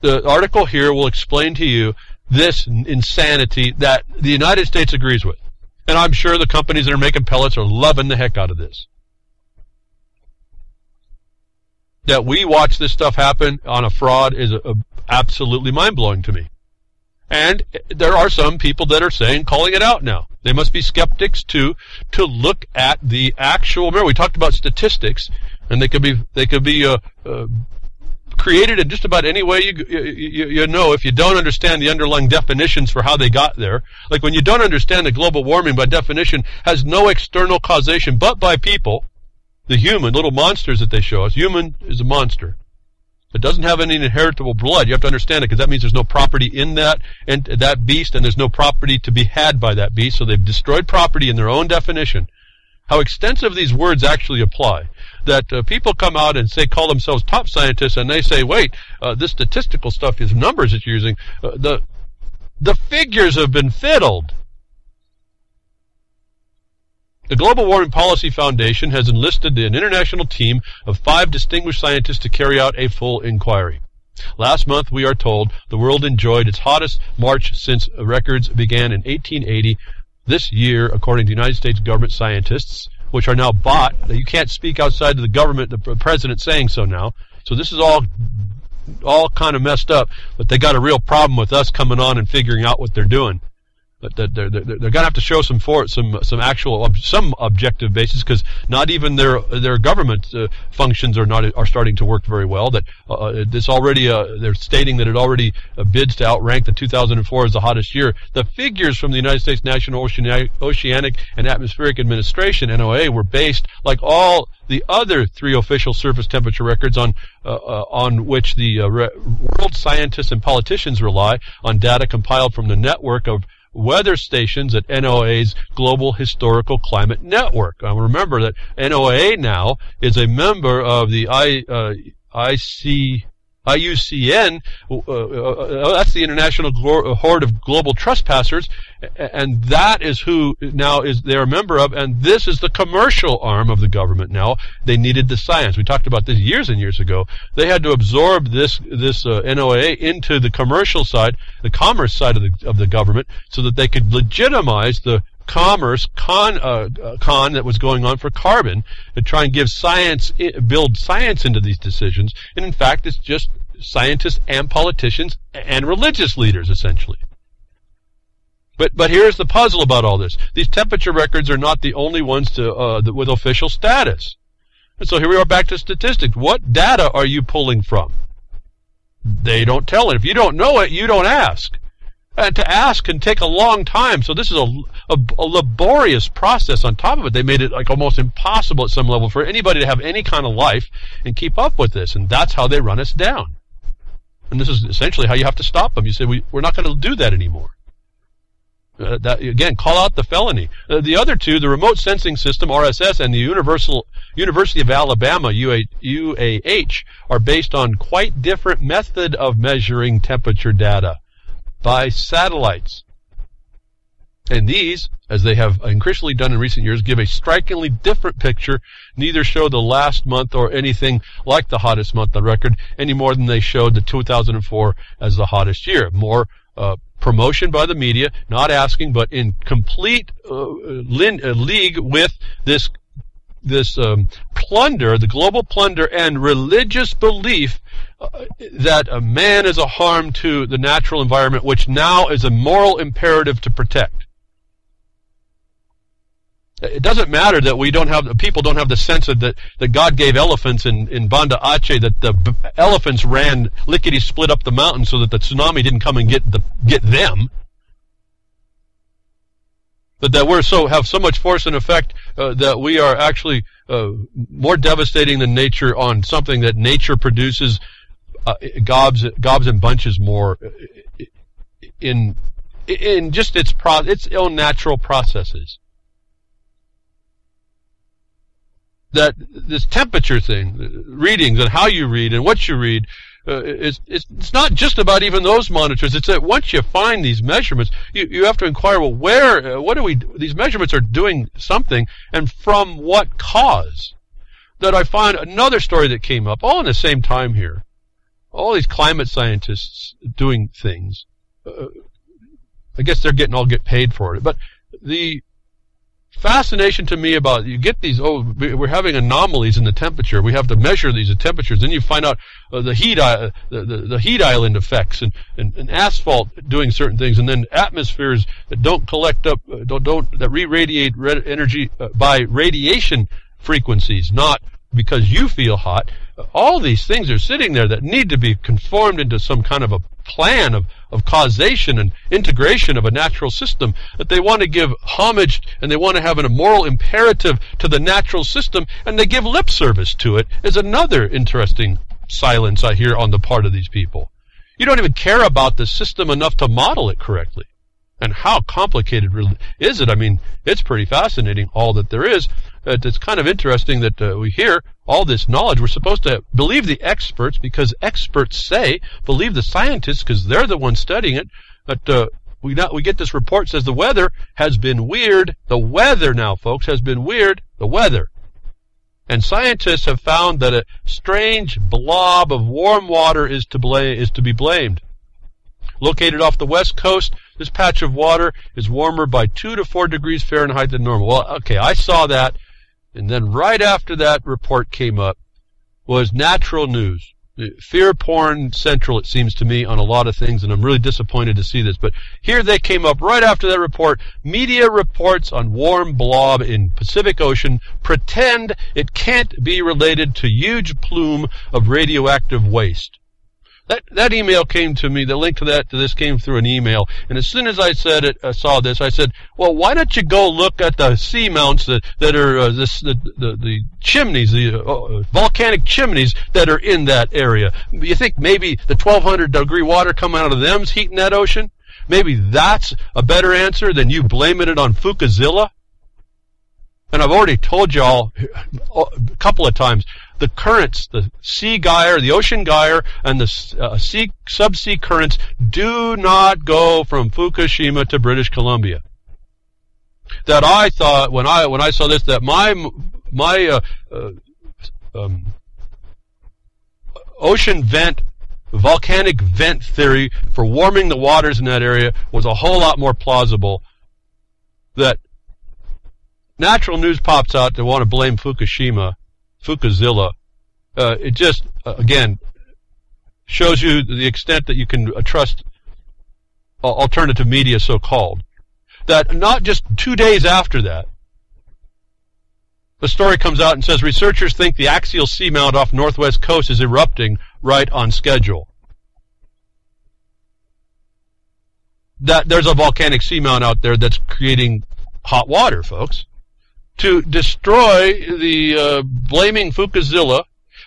The article here will explain to you this insanity that the United States agrees with, and I'm sure the companies that are making pellets are loving the heck out of this. That we watch this stuff happen on a fraud is absolutely mind-blowing to me. And there are some people that are calling it out now. They must be skeptics too, to look at the actual. Remember, we talked about statistics, and they could be created in just about any way you know. If you don't understand the underlying definitions for how they got there, like when you don't understand that global warming by definition has no external causation but by people. The human, little monsters that they show us, human is a monster. It doesn't have any inheritable blood. You have to understand it, because that means there's no property in that beast, and there's no property to be had by that beast, so they've destroyed property in their own definition. How extensive these words actually apply. That people come out and call themselves top scientists, and they say, wait, this statistical stuff, these numbers that you're using, the figures have been fiddled. The Global Warming Policy Foundation has enlisted an international team of 5 distinguished scientists to carry out a full inquiry. Last month, we are told, the world enjoyed its hottest March since records began in 1880. This year, according to United States government scientists, which are now bought, you can't speak outside of the government, the president saying so now. So this is all kind of messed up, but they got a real problem with us coming on and figuring out what they're doing. But they're going to have to show some objective basis, because not even their government functions are starting to work very well. That this already they're stating that it already bids to outrank the 2004 as the hottest year. The figures from the United States National Oceanic and Atmospheric Administration (NOAA) were based, like all the other 3 official surface temperature records, on which the world scientists and politicians rely, on data compiled from the network of weather stations at NOAA's Global Historical Climate Network. Remember that NOAA now is a member of the IUCN, that's the International Horde of Global Trespassers, and that is who now they're a member of, and this is the commercial arm of the government now. They needed the science. We talked about this years and years ago. They had to absorb this NOAA into the commercial side, the commerce side of the government, so that they could legitimize the commerce con that was going on for carbon, and try and build science into these decisions. And in fact, it's just scientists and politicians and religious leaders, essentially. But here's the puzzle about all this. These temperature records are not the only ones with official status. And so here we are back to statistics. What data are you pulling from? They don't tell it. If you don't know it, you don't ask. And to ask can take a long time, so this is a laborious process on top of it. They made it like almost impossible at some level for anybody to have any kind of life and keep up with this, and that's how they run us down. And this is essentially how you have to stop them. You say, we're not going to do that anymore. That, again, call out the felony. The other two, the Remote Sensing System, RSS, and the University of Alabama, UAH, are based on quite different method of measuring temperature data by satellites. And these, as they have increasingly done in recent years, give a strikingly different picture, neither show the last month or anything like the hottest month on record, any more than they showed the 2004 as the hottest year. More promotion by the media, not asking, but in complete league with this plunder, the global plunder and religious belief that a man is a harm to the natural environment, which now is a moral imperative to protect. It doesn't matter that people don't have the sense of that God gave elephants in Banda Aceh, that the elephants ran lickety split up the mountain so that the tsunami didn't come and get them. But that have so much force and effect that we are actually more devastating than nature on something that nature produces gobs and bunches more in just its own natural processes. That this temperature thing, readings and how you read and what you read, it's not just about even those monitors. It's that once you find these measurements, you have to inquire, well, these measurements are doing something, and from what cause? That I find another story that came up, all in the same time here. All these climate scientists doing things. I guess they're all get paid for it. But the fascination to me about, you get these, we're having anomalies in the temperature, we have to measure these temperatures, then you find out the heat island effects and asphalt doing certain things, and then atmospheres that don't collect up, that re-radiate energy by radiation frequencies, not because you feel hot. All these things are sitting there that need to be conformed into some kind of a plan of causation and integration of a natural system, that they want to give homage and they want to have a moral imperative to the natural system, and they give lip service to it, is another interesting silence I hear on the part of these people. You don't even care about the system enough to model it correctly. And how complicated is it? I mean, it's pretty fascinating, all that there is. It's kind of interesting that we hear all this knowledge. We're supposed to believe the experts because experts say, believe the scientists because they're the ones studying it. But we get this report says the weather has been weird. The weather now, folks, has been weird. The weather. And scientists have found that a strange blob of warm water is to be blamed. Located off the west coast, this patch of water is warmer by 2 to 4 degrees Fahrenheit than normal. Well, okay, I saw that, and then right after that report came up was natural news. Fear porn central, it seems to me, on a lot of things, and I'm really disappointed to see this. But here they came up right after that report. Media reports on warm blob in Pacific Ocean pretend it can't be related to huge plume of radioactive waste. That email came to me, the link to this came through an email, and as soon as I saw this, I said, well, why don't you go look at the seamounts that are the chimneys, the volcanic chimneys that are in that area? You think maybe the 1,200 degree water coming out of them's heating that ocean? Maybe that's a better answer than you blaming it on Fukushima? And I've already told you all a couple of times, the currents, the sea gyre, the ocean gyre, and the subsea currents do not go from Fukushima to British Columbia. That I thought when I saw this, that my ocean vent, volcanic vent theory for warming the waters in that area was a whole lot more plausible. That natural news pops out to want to blame Fukushima. It just, again, shows you the extent that you can trust alternative media, so-called. That not just 2 days after that, the story comes out and says researchers think the axial seamount off northwest coast is erupting right on schedule. that there's a volcanic seamount out there that's creating hot water, folks. To destroy the blaming Fukushima,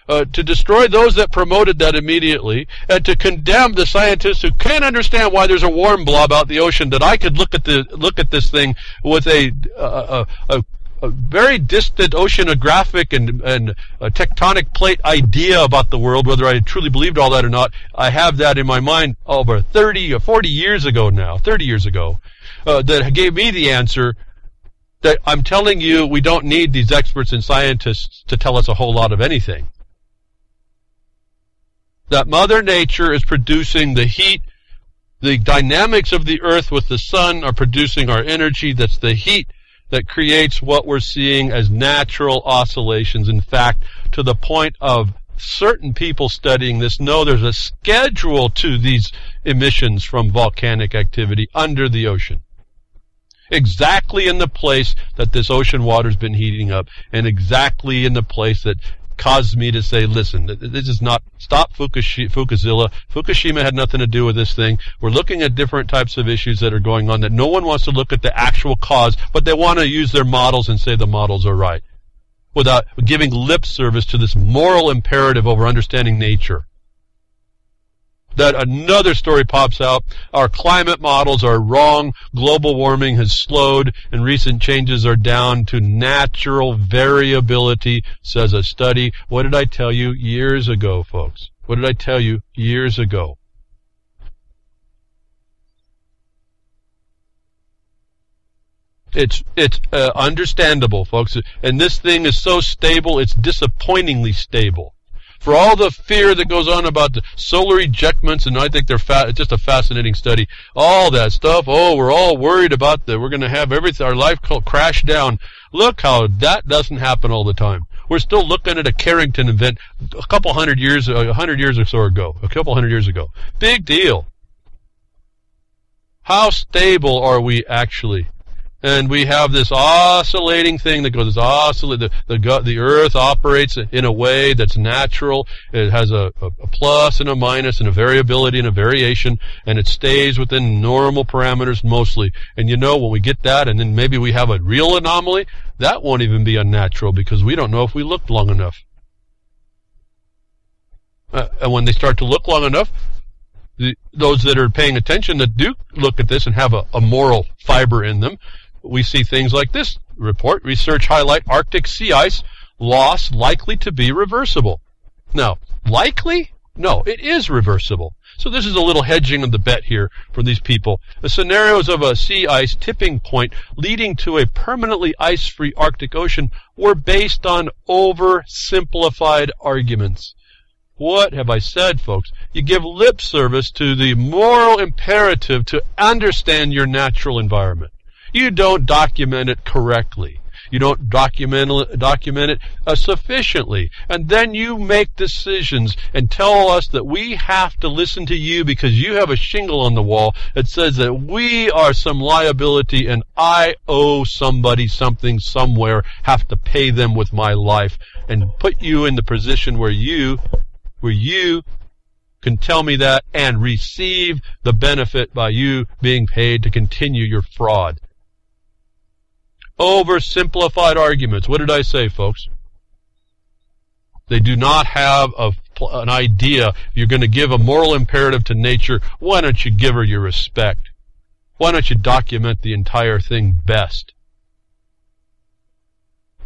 to destroy those that promoted that immediately, and to condemn the scientists who can't understand why there's a warm blob out the ocean, that I could look at this thing with a very distant oceanographic and tectonic plate idea about the world, whether I truly believed all that or not. I have that in my mind over 30 or 40 years ago now, 30 years ago, that gave me the answer that I'm telling you we don't need these experts and scientists to tell us a whole lot of anything. That Mother Nature is producing the heat. The dynamics of the earth with the sun are producing our energy. That's the heat that creates what we're seeing as natural oscillations. In fact, to the point of certain people studying this know there's a schedule to these emissions from volcanic activity under the ocean. Exactly in the place that this ocean water's been heating up, and exactly in the place that caused me to say, listen, this is not, stop Fukushima. Fukushima had nothing to do with this thing. We're looking at different types of issues that are going on that no one wants to look at the actual cause, but they want to use their models and say the models are right, without giving lip service to this moral imperative over understanding nature. That another story pops out. Our climate models are wrong. Global warming has slowed, and recent changes are down to natural variability, says a study. What did I tell you years ago, folks? What did I tell you years ago? It's understandable, folks. And this thing is so stable, it's disappointingly stable. For all the fear that goes on about the solar ejectments, and I think they're it's just a fascinating study, all that stuff, we're all worried about that we're going to have everything, our life crash down. Look how that doesn't happen all the time. We're still looking at a Carrington event a couple hundred years or so ago, a couple hundred years ago. Big deal. How stable are we actually? And we have this oscillating thing that goes, the earth operates in a way that's natural. It has a plus and a minus and a variability and a variation, and it stays within normal parameters mostly. And when we get that, and then maybe we have a real anomaly, that won't even be unnatural because we don't know if we looked long enough. And when they start to look long enough, those that are paying attention, that do look at this and have a moral fiber in them, we see things like this report. Research highlight Arctic sea ice loss likely to be reversible. Now, likely? No, it is reversible. So this is a little hedging of the bet here for these people. The scenarios of a sea ice tipping point leading to a permanently ice-free Arctic Ocean were based on oversimplified arguments. What have I said, folks? You give lip service to the moral imperative to understand your natural environment. You don't document it correctly. You don't document it sufficiently. And then you make decisions and tell us that we have to listen to you because you have a shingle on the wall that says that we are some liability and I owe somebody something somewhere, have to pay them with my life, and put you in the position where you can tell me that and receive the benefit by you being paid to continue your fraud. Oversimplified arguments. What did I say, folks? They do not have an idea. If you're going to give a moral imperative to nature, why don't you give her your respect? Why don't you document the entire thing best?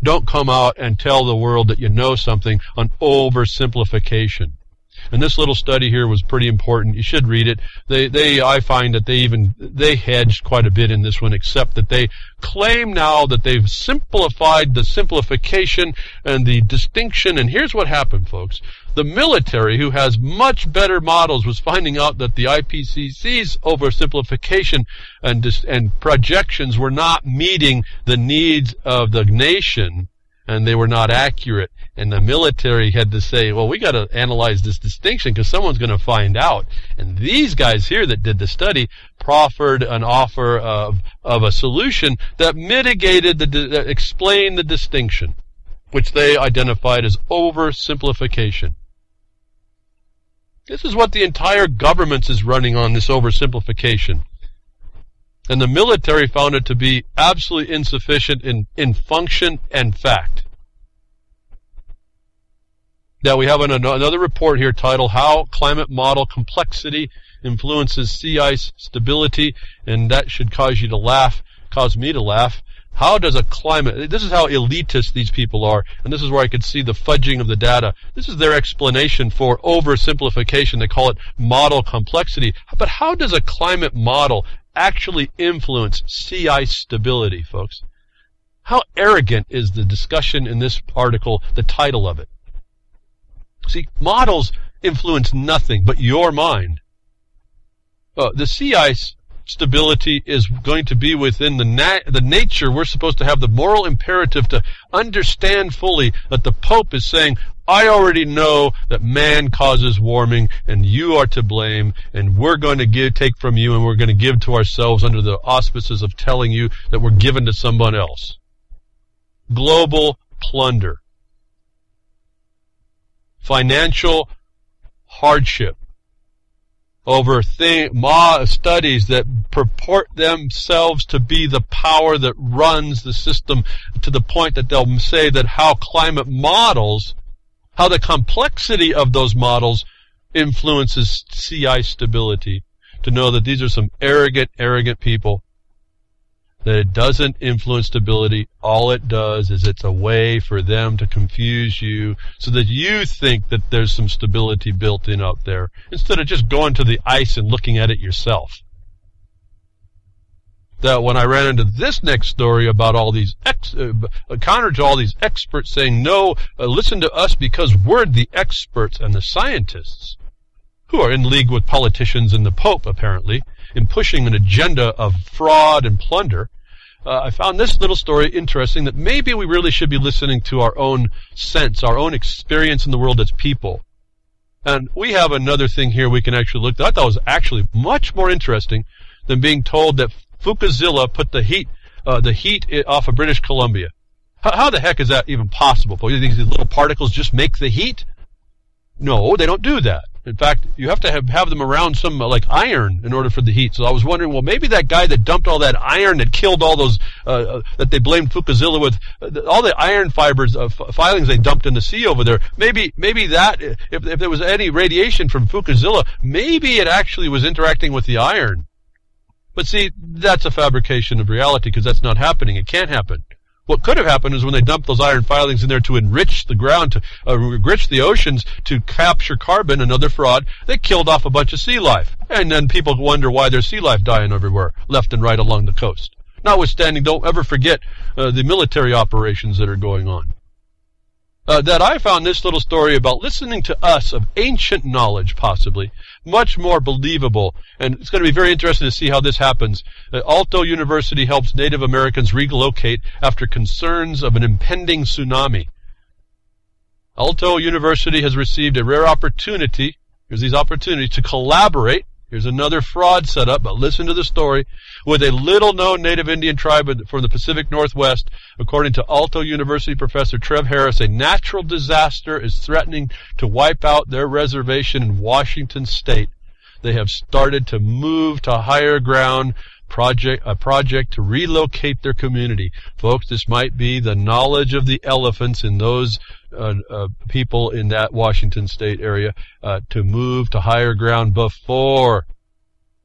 Don't come out and tell the world that you know something on oversimplification. And this little study here was pretty important. You should read it. I find that they hedged quite a bit in this one, except that they claim now that they've simplified the simplification and the distinction. And here's what happened, folks. The military, who has much better models, was finding out that the IPCC's oversimplification and projections were not meeting the needs of the nation, and they were not accurate. And the military had to say, well, we got to analyze this distinction because someone's going to find out. And these guys here that did the study proffered an offer of a solution that mitigated, that explained the distinction, which they identified as oversimplification. This is what the entire government is running on, this oversimplification. And the military found it to be absolutely insufficient in function and fact. Now we have another report here titled How Climate Model Complexity Influences Sea Ice Stability, and that should cause me to laugh. How does a climate, this is how elitist these people are, and this is where I could see the fudging of the data. This is their explanation for oversimplification. They call it model complexity. But how does a climate model actually influence sea ice stability, folks? How arrogant is the discussion in this article, the title of it? See, models influence nothing but your mind. The sea ice stability is going to be within the nature. We're supposed to have the moral imperative to understand fully that the Pope is saying, I already know that man causes warming and you are to blame, and we're going to take from you and we're going to give to ourselves under the auspices of telling you that we're given to someone else. Global plunder. Financial hardship over studies that purport themselves to be the power that runs the system, to the point that they'll say that how the complexity of those models influences sea ice stability. To know that these are some arrogant people, that it doesn't influence stability. All it does is it's a way for them to confuse you so that you think that there's some stability built in out there, instead of just going to the ice and looking at it yourself. That when I ran into this next story about all these counter to all these experts saying, no, listen to us because we're the experts and the scientists, who are in league with politicians and the Pope, apparently, in pushing an agenda of fraud and plunder, I found this little story interesting, that maybe we really should be listening to our own sense, our own experience in the world as people. And we have another thing here we can actually look at. I thought was actually much more interesting than being told that Fukushima put the heat off of British Columbia. How the heck is that even possible? You think these little particles just make the heat? No, they don't do that. In fact, you have to have them around some like iron in order for the heat. So I was wondering, well, maybe that guy that dumped all that iron that killed all those that they blamed Fukushima with, all the iron fibers filings they dumped in the sea over there. Maybe that if there was any radiation from Fukushima, maybe it actually was interacting with the iron. But see, that's a fabrication of reality, because that's not happening. It can't happen. What could have happened is when they dumped those iron filings in there to enrich the ground, to enrich the oceans, to capture carbon, another fraud, they killed off a bunch of sea life. And then people wonder why there's sea life dying everywhere, left and right along the coast. Notwithstanding, don't ever forget the military operations that are going on. That I found this little story about listening to us of ancient knowledge, possibly, much more believable. And it's going to be very interesting to see how this happens. Alto University helps Native Americans relocate after concerns of an impending tsunami. Alto University has received a rare opportunity, here's these opportunities, to collaborate. Here's another fraud setup, but listen to the story, with a little-known Native Indian tribe from the Pacific Northwest. According to Alto University professor Trev Harris, a natural disaster is threatening to wipe out their reservation in Washington State. They have started to move to higher ground, a project to relocate their community. Folks, this might be the knowledge of the elephants in those people in that Washington State area to move to higher ground before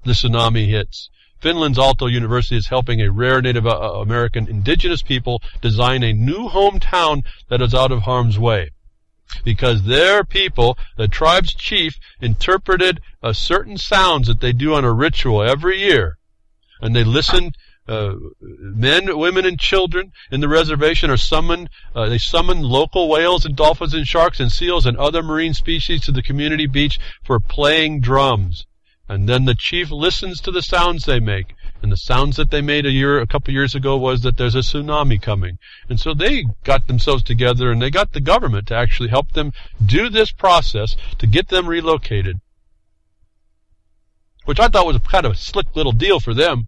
the tsunami hits. Finland's Alto University is helping a rare Native American indigenous people design a new hometown that is out of harm's way. Because their people, the tribe's chief, interpreted certain sounds that they do on a ritual every year. And they listen, men, women, and children in the reservation are summoned. They summon local whales and dolphins and sharks and seals and other marine species to the community beach for playing drums. And then the chief listens to the sounds they make. And the sounds that they made a couple years ago was that there's a tsunami coming. And so they got themselves together and they got the government to actually help them do this process to get them relocated. Which I thought was kind of a slick little deal for them.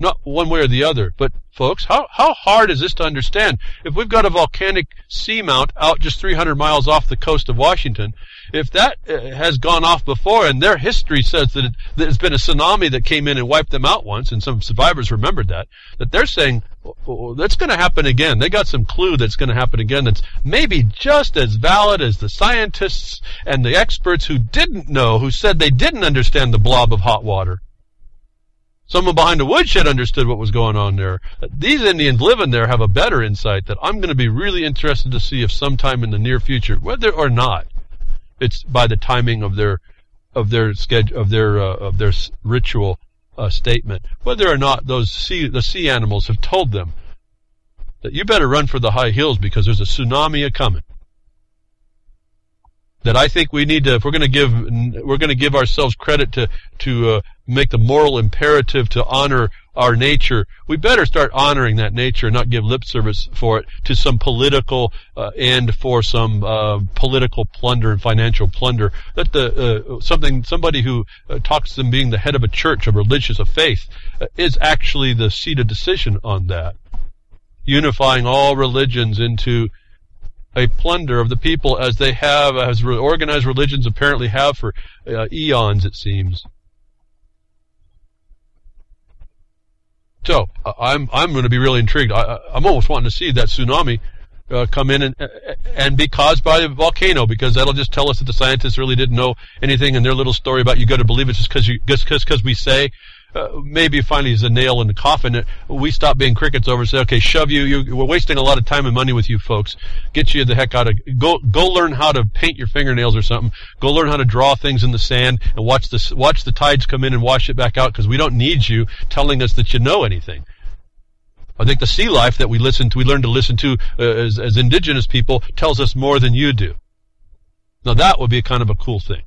Not one way or the other. But, folks, how hard is this to understand? If we've got a volcanic seamount out just 300 miles off the coast of Washington, if that has gone off before, and their history says that there's been a tsunami that came in and wiped them out once, and some survivors remembered that they're saying, that's going to happen again. They got some clue that's going to happen again that's maybe just as valid as the scientists and the experts who didn't know, who said they didn't understand the blob of hot water. Someone behind the woodshed understood what was going on there. These Indians living there have a better insight that I'm going to be really interested to see if sometime in the near future, whether or not it's by the timing of their schedule, of their ritual statement, whether or not the sea animals have told them that you better run for the high hills because there's a tsunami a-coming. That I think we need to, if we're going to give ourselves credit to make the moral imperative to honor our nature, we better start honoring that nature and not give lip service for it to some political and for some political plunder and financial plunder. That somebody who talks to them being the head of a church, of religious, of faith, is actually the seat of decision on that, unifying all religions into a plunder of the people as they have, as organized religions apparently have for eons, it seems. So I'm going to be really intrigued. I'm almost wanting to see that tsunami come in and be caused by a volcano, because that'll just tell us that the scientists really didn't know anything, and their little story about you got to believe it just because we say. Maybe finally is a nail in the coffin. We stop being crickets over and say, okay, shove you. We're wasting a lot of time and money with you folks. Get you the heck out of, go learn how to paint your fingernails or something. Go learn how to draw things in the sand and watch the tides come in and wash it back out, because we don't need you telling us that you know anything. I think the sea life that we learn to listen to as indigenous people tells us more than you do. Now that would be kind of a cool thing.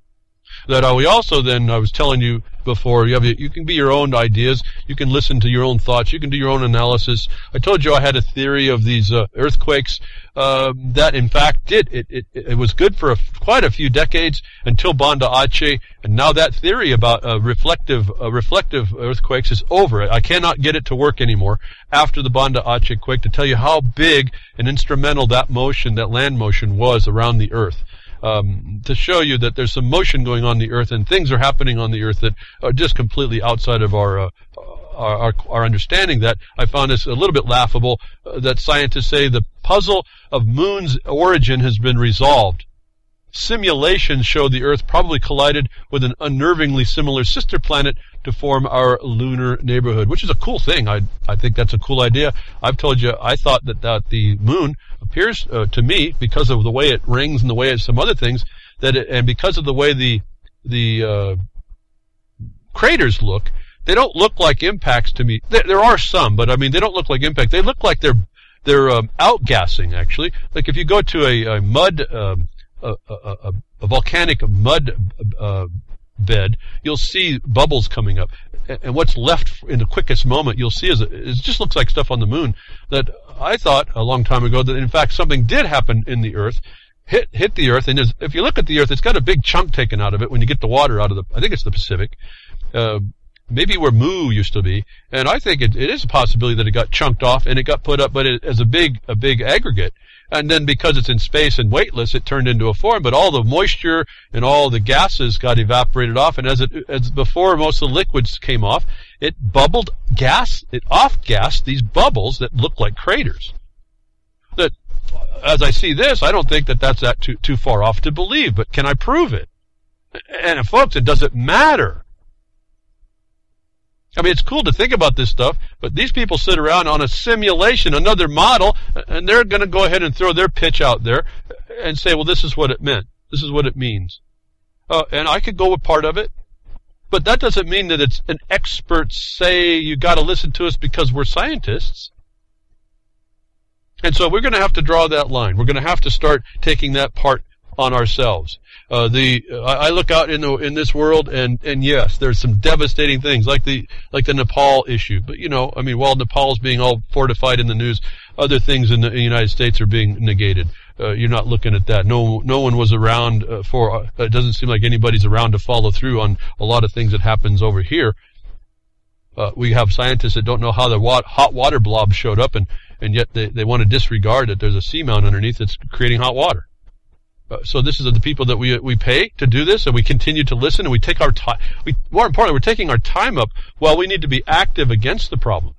That we also then, I was telling you before, you can be your own ideas, you can listen to your own thoughts, you can do your own analysis. I told you I had a theory of these earthquakes that in fact it was good for quite a few decades until Banda Aceh, and now that theory about reflective earthquakes is over. I cannot get it to work anymore after the Banda Aceh quake to tell you how big and instrumental that land motion was around the earth. To show you that there's some motion going on the earth and things are happening on the earth that are just completely outside of our understanding. That I found this a little bit laughable, that scientists say the puzzle of moon's origin has been resolved. Simulations show the earth probably collided with an unnervingly similar sister planet to form our lunar neighborhood, which is a cool thing. I think that's a cool idea. I've told you I thought that the moon appears to me, because of the way it rings and the way it's some other things, and because of the way the craters look, they don't look like impacts to me. There are some, but I mean they don't look like impact. They look like they're outgassing, actually. Like if you go to a mud a volcanic mud bed, you'll see bubbles coming up. And what's left in the quickest moment you'll see is it just looks like stuff on the moon that I thought a long time ago that in fact something did happen in the earth, hit the earth, and if you look at the earth, it's got a big chunk taken out of it when you get the water out of I think it's the Pacific, maybe where Mu used to be, and I think it is a possibility that it got chunked off and it got put up, but as a big aggregate. And then because it's in space and weightless, it turned into a form, but all the moisture and all the gases got evaporated off, and as before most of the liquids came off, it bubbled gas, it off-gassed these bubbles that look like craters. That, as I see this, I don't think that that's too far off to believe, but can I prove it? And folks, it doesn't matter. I mean, it's cool to think about this stuff, but these people sit around on a simulation, another model, and they're going to go ahead and throw their pitch out there and say, well, this is what it meant. This is what it means. And I could go with part of it, but that doesn't mean that it's an expert say you got to listen to us because we're scientists. And so we're going to have to draw that line. We're going to have to start taking that part on ourselves. I look out in this world, and yes, there's some devastating things like the Nepal issue. But I mean, while Nepal's being all fortified in the news, other things in the United States are being negated. You're not looking at that. No one was around it doesn't seem like anybody's around to follow through on a lot of things that happens over here. We have scientists that don't know how the hot water blob showed up, and yet they want to disregard that there's a seamount underneath that's creating hot water. So this is the people that we pay to do this, and we continue to listen, and we take our time. More importantly, we're taking our time up while we need to be active against the problem.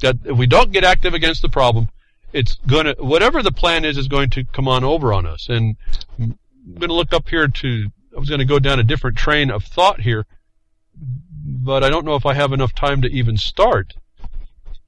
That if we don't get active against the problem, it's going to, whatever the plan is going to come on over on us. And I'm going to look up here I was going to go down a different train of thought here, but I don't know if I have enough time to even start.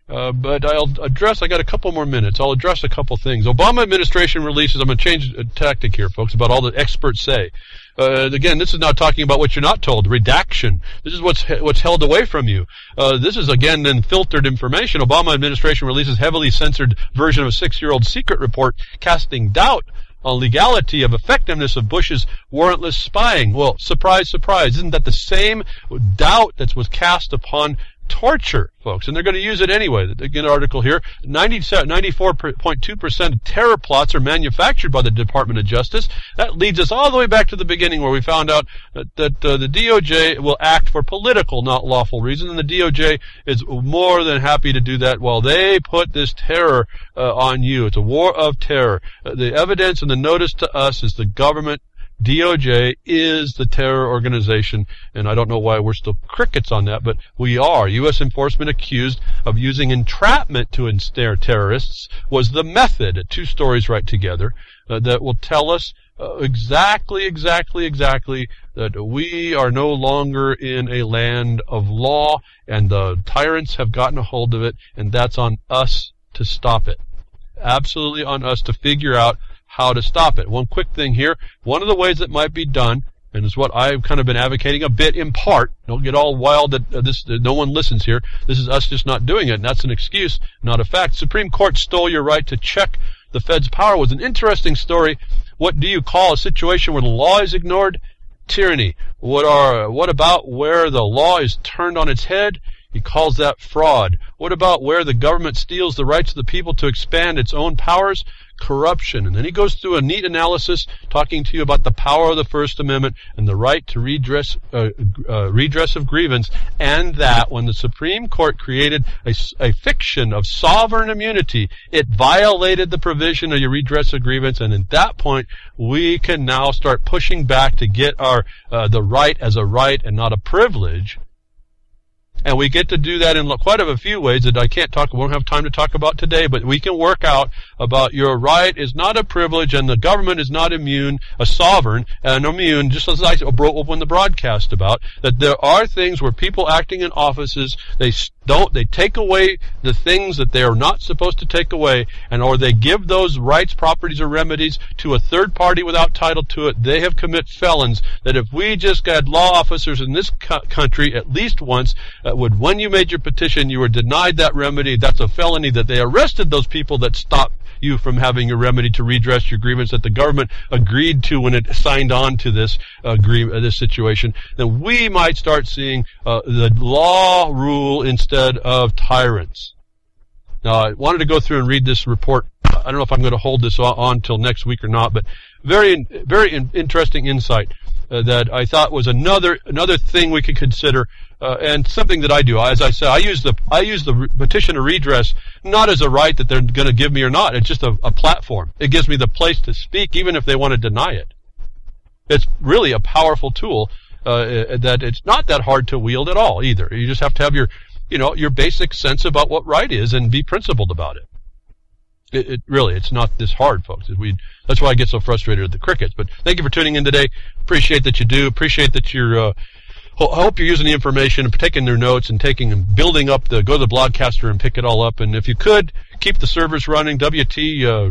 But I got a couple more minutes. I'll address a couple things. Obama administration releases, I'm going to change a tactic here, folks, about all the experts say. Again, this is not talking about what you're not told, redaction. This is what's held away from you. This is, again, then filtered information. Obama administration releases heavily censored version of a 6-year-old secret report casting doubt on legality of effectiveness of Bush's warrantless spying. Well, surprise, surprise. Isn't that the same doubt that was cast upon torture, folks? And they're going to use it anyway. Again, an article here, 94.2% of terror plots are manufactured by the Department of Justice. That leads us all the way back to the beginning, where we found out that the DOJ will act for political, not lawful reasons, and the DOJ is more than happy to do that while they put this terror on you. It's a war of terror. The evidence and the notice to us is the government. DOJ is the terror organization, and I don't know why we're still crickets on that, but we are. U.S. enforcement accused of using entrapment to ensnare terrorists was the method, 2 stories right together, that will tell us exactly that we are no longer in a land of law, and the tyrants have gotten a hold of it, and that's on us to stop it. Absolutely on us to figure out how to stop it. One quick thing here. One of the ways that might be done, and is what I've kind of been advocating a bit in part. Don't get all wild that no one listens here. This is us just not doing it, and that's an excuse, not a fact. Supreme Court stole your right to check the Fed's power was an interesting story. What do you call a situation where the law is ignored? Tyranny. What about where the law is turned on its head? He calls that fraud. What about where the government steals the rights of the people to expand its own powers? Corruption. And then he goes through a neat analysis talking to you about the power of the First Amendment and the right to redress of grievance, and that when the Supreme Court created a fiction of sovereign immunity, it violated the provision of your redress of grievance, and at that point we can now start pushing back to get our the right as a right and not a privilege. And we get to do that in quite a few ways that we won't have time to talk about today, but we can work out about your right is not a privilege, and the government is not immune, a sovereign, and immune, just as I opened the broadcast about, that there are things where people acting in offices, they take away the things that they are not supposed to take away, or they give those rights, properties, or remedies to a third party without title to it. They have committed felons that if we just got law officers in this country at least once, when you made your petition, you were denied that remedy, that's a felony, that they arrested those people that stopped you from having a remedy to redress your grievance that the government agreed to when it signed on to this situation, then we might start seeing the law rule instead of tyrants. Now, I wanted to go through and read this report. I don't know if I'm going to hold this on till next week or not, but very interesting insight that I thought was another thing we could consider, and something that I do. As I said, I use the petition to redress not as a right that they're going to give me or not. It's just a platform. It gives me the place to speak, even if they want to deny it. It's really a powerful tool that it's not that hard to wield at all either. You just have to have your basic sense about what right is and be principled about it. It really, it's not this hard, folks. That's why I get so frustrated at the crickets. But thank you for tuning in today. Appreciate that you do. Appreciate that you're, I hope you're using the information and taking their notes and building up go to the Blogcaster and pick it all up. And if you could, keep the servers running. WT,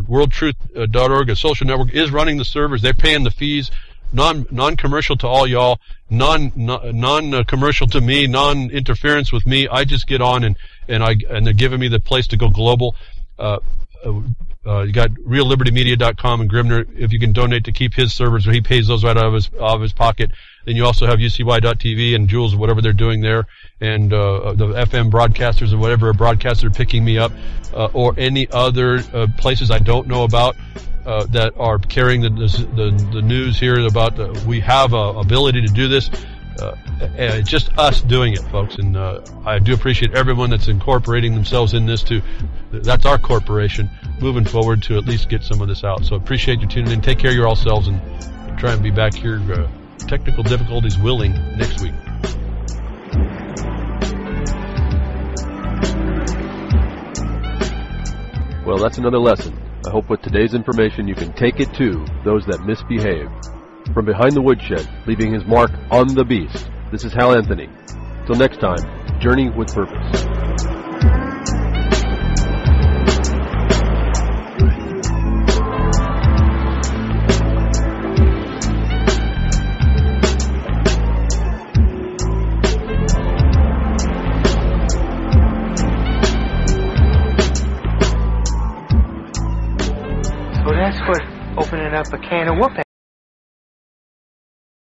worldtruth.org, a social network, is running the servers. They're paying the fees. Non-commercial to all y'all, non-commercial to me, non-interference with me. I just get on and they're giving me the place to go global. You got reallibertymedia.com and Grimner. If you can donate to keep his servers, he pays those right out of his pocket. Then you also have UCY.tv and Jules, whatever they're doing there, and the FM broadcasters or whatever broadcasters are picking me up, or any other places I don't know about. that are carrying the news here about we have a ability to do this. It's just us doing it, folks, and I do appreciate everyone that's incorporating themselves in this too. That's our corporation moving forward to at least get some of this out. So appreciate you tuning in. Take care of yourselves, and try and be back here, technical difficulties willing, next week. Well, that's another lesson. I hope with today's information you can take it to those that misbehave. From behind the woodshed, leaving his mark on the beast, this is Hal Anthony. Till next time, journey with purpose. So that's what opening up a can of whooping.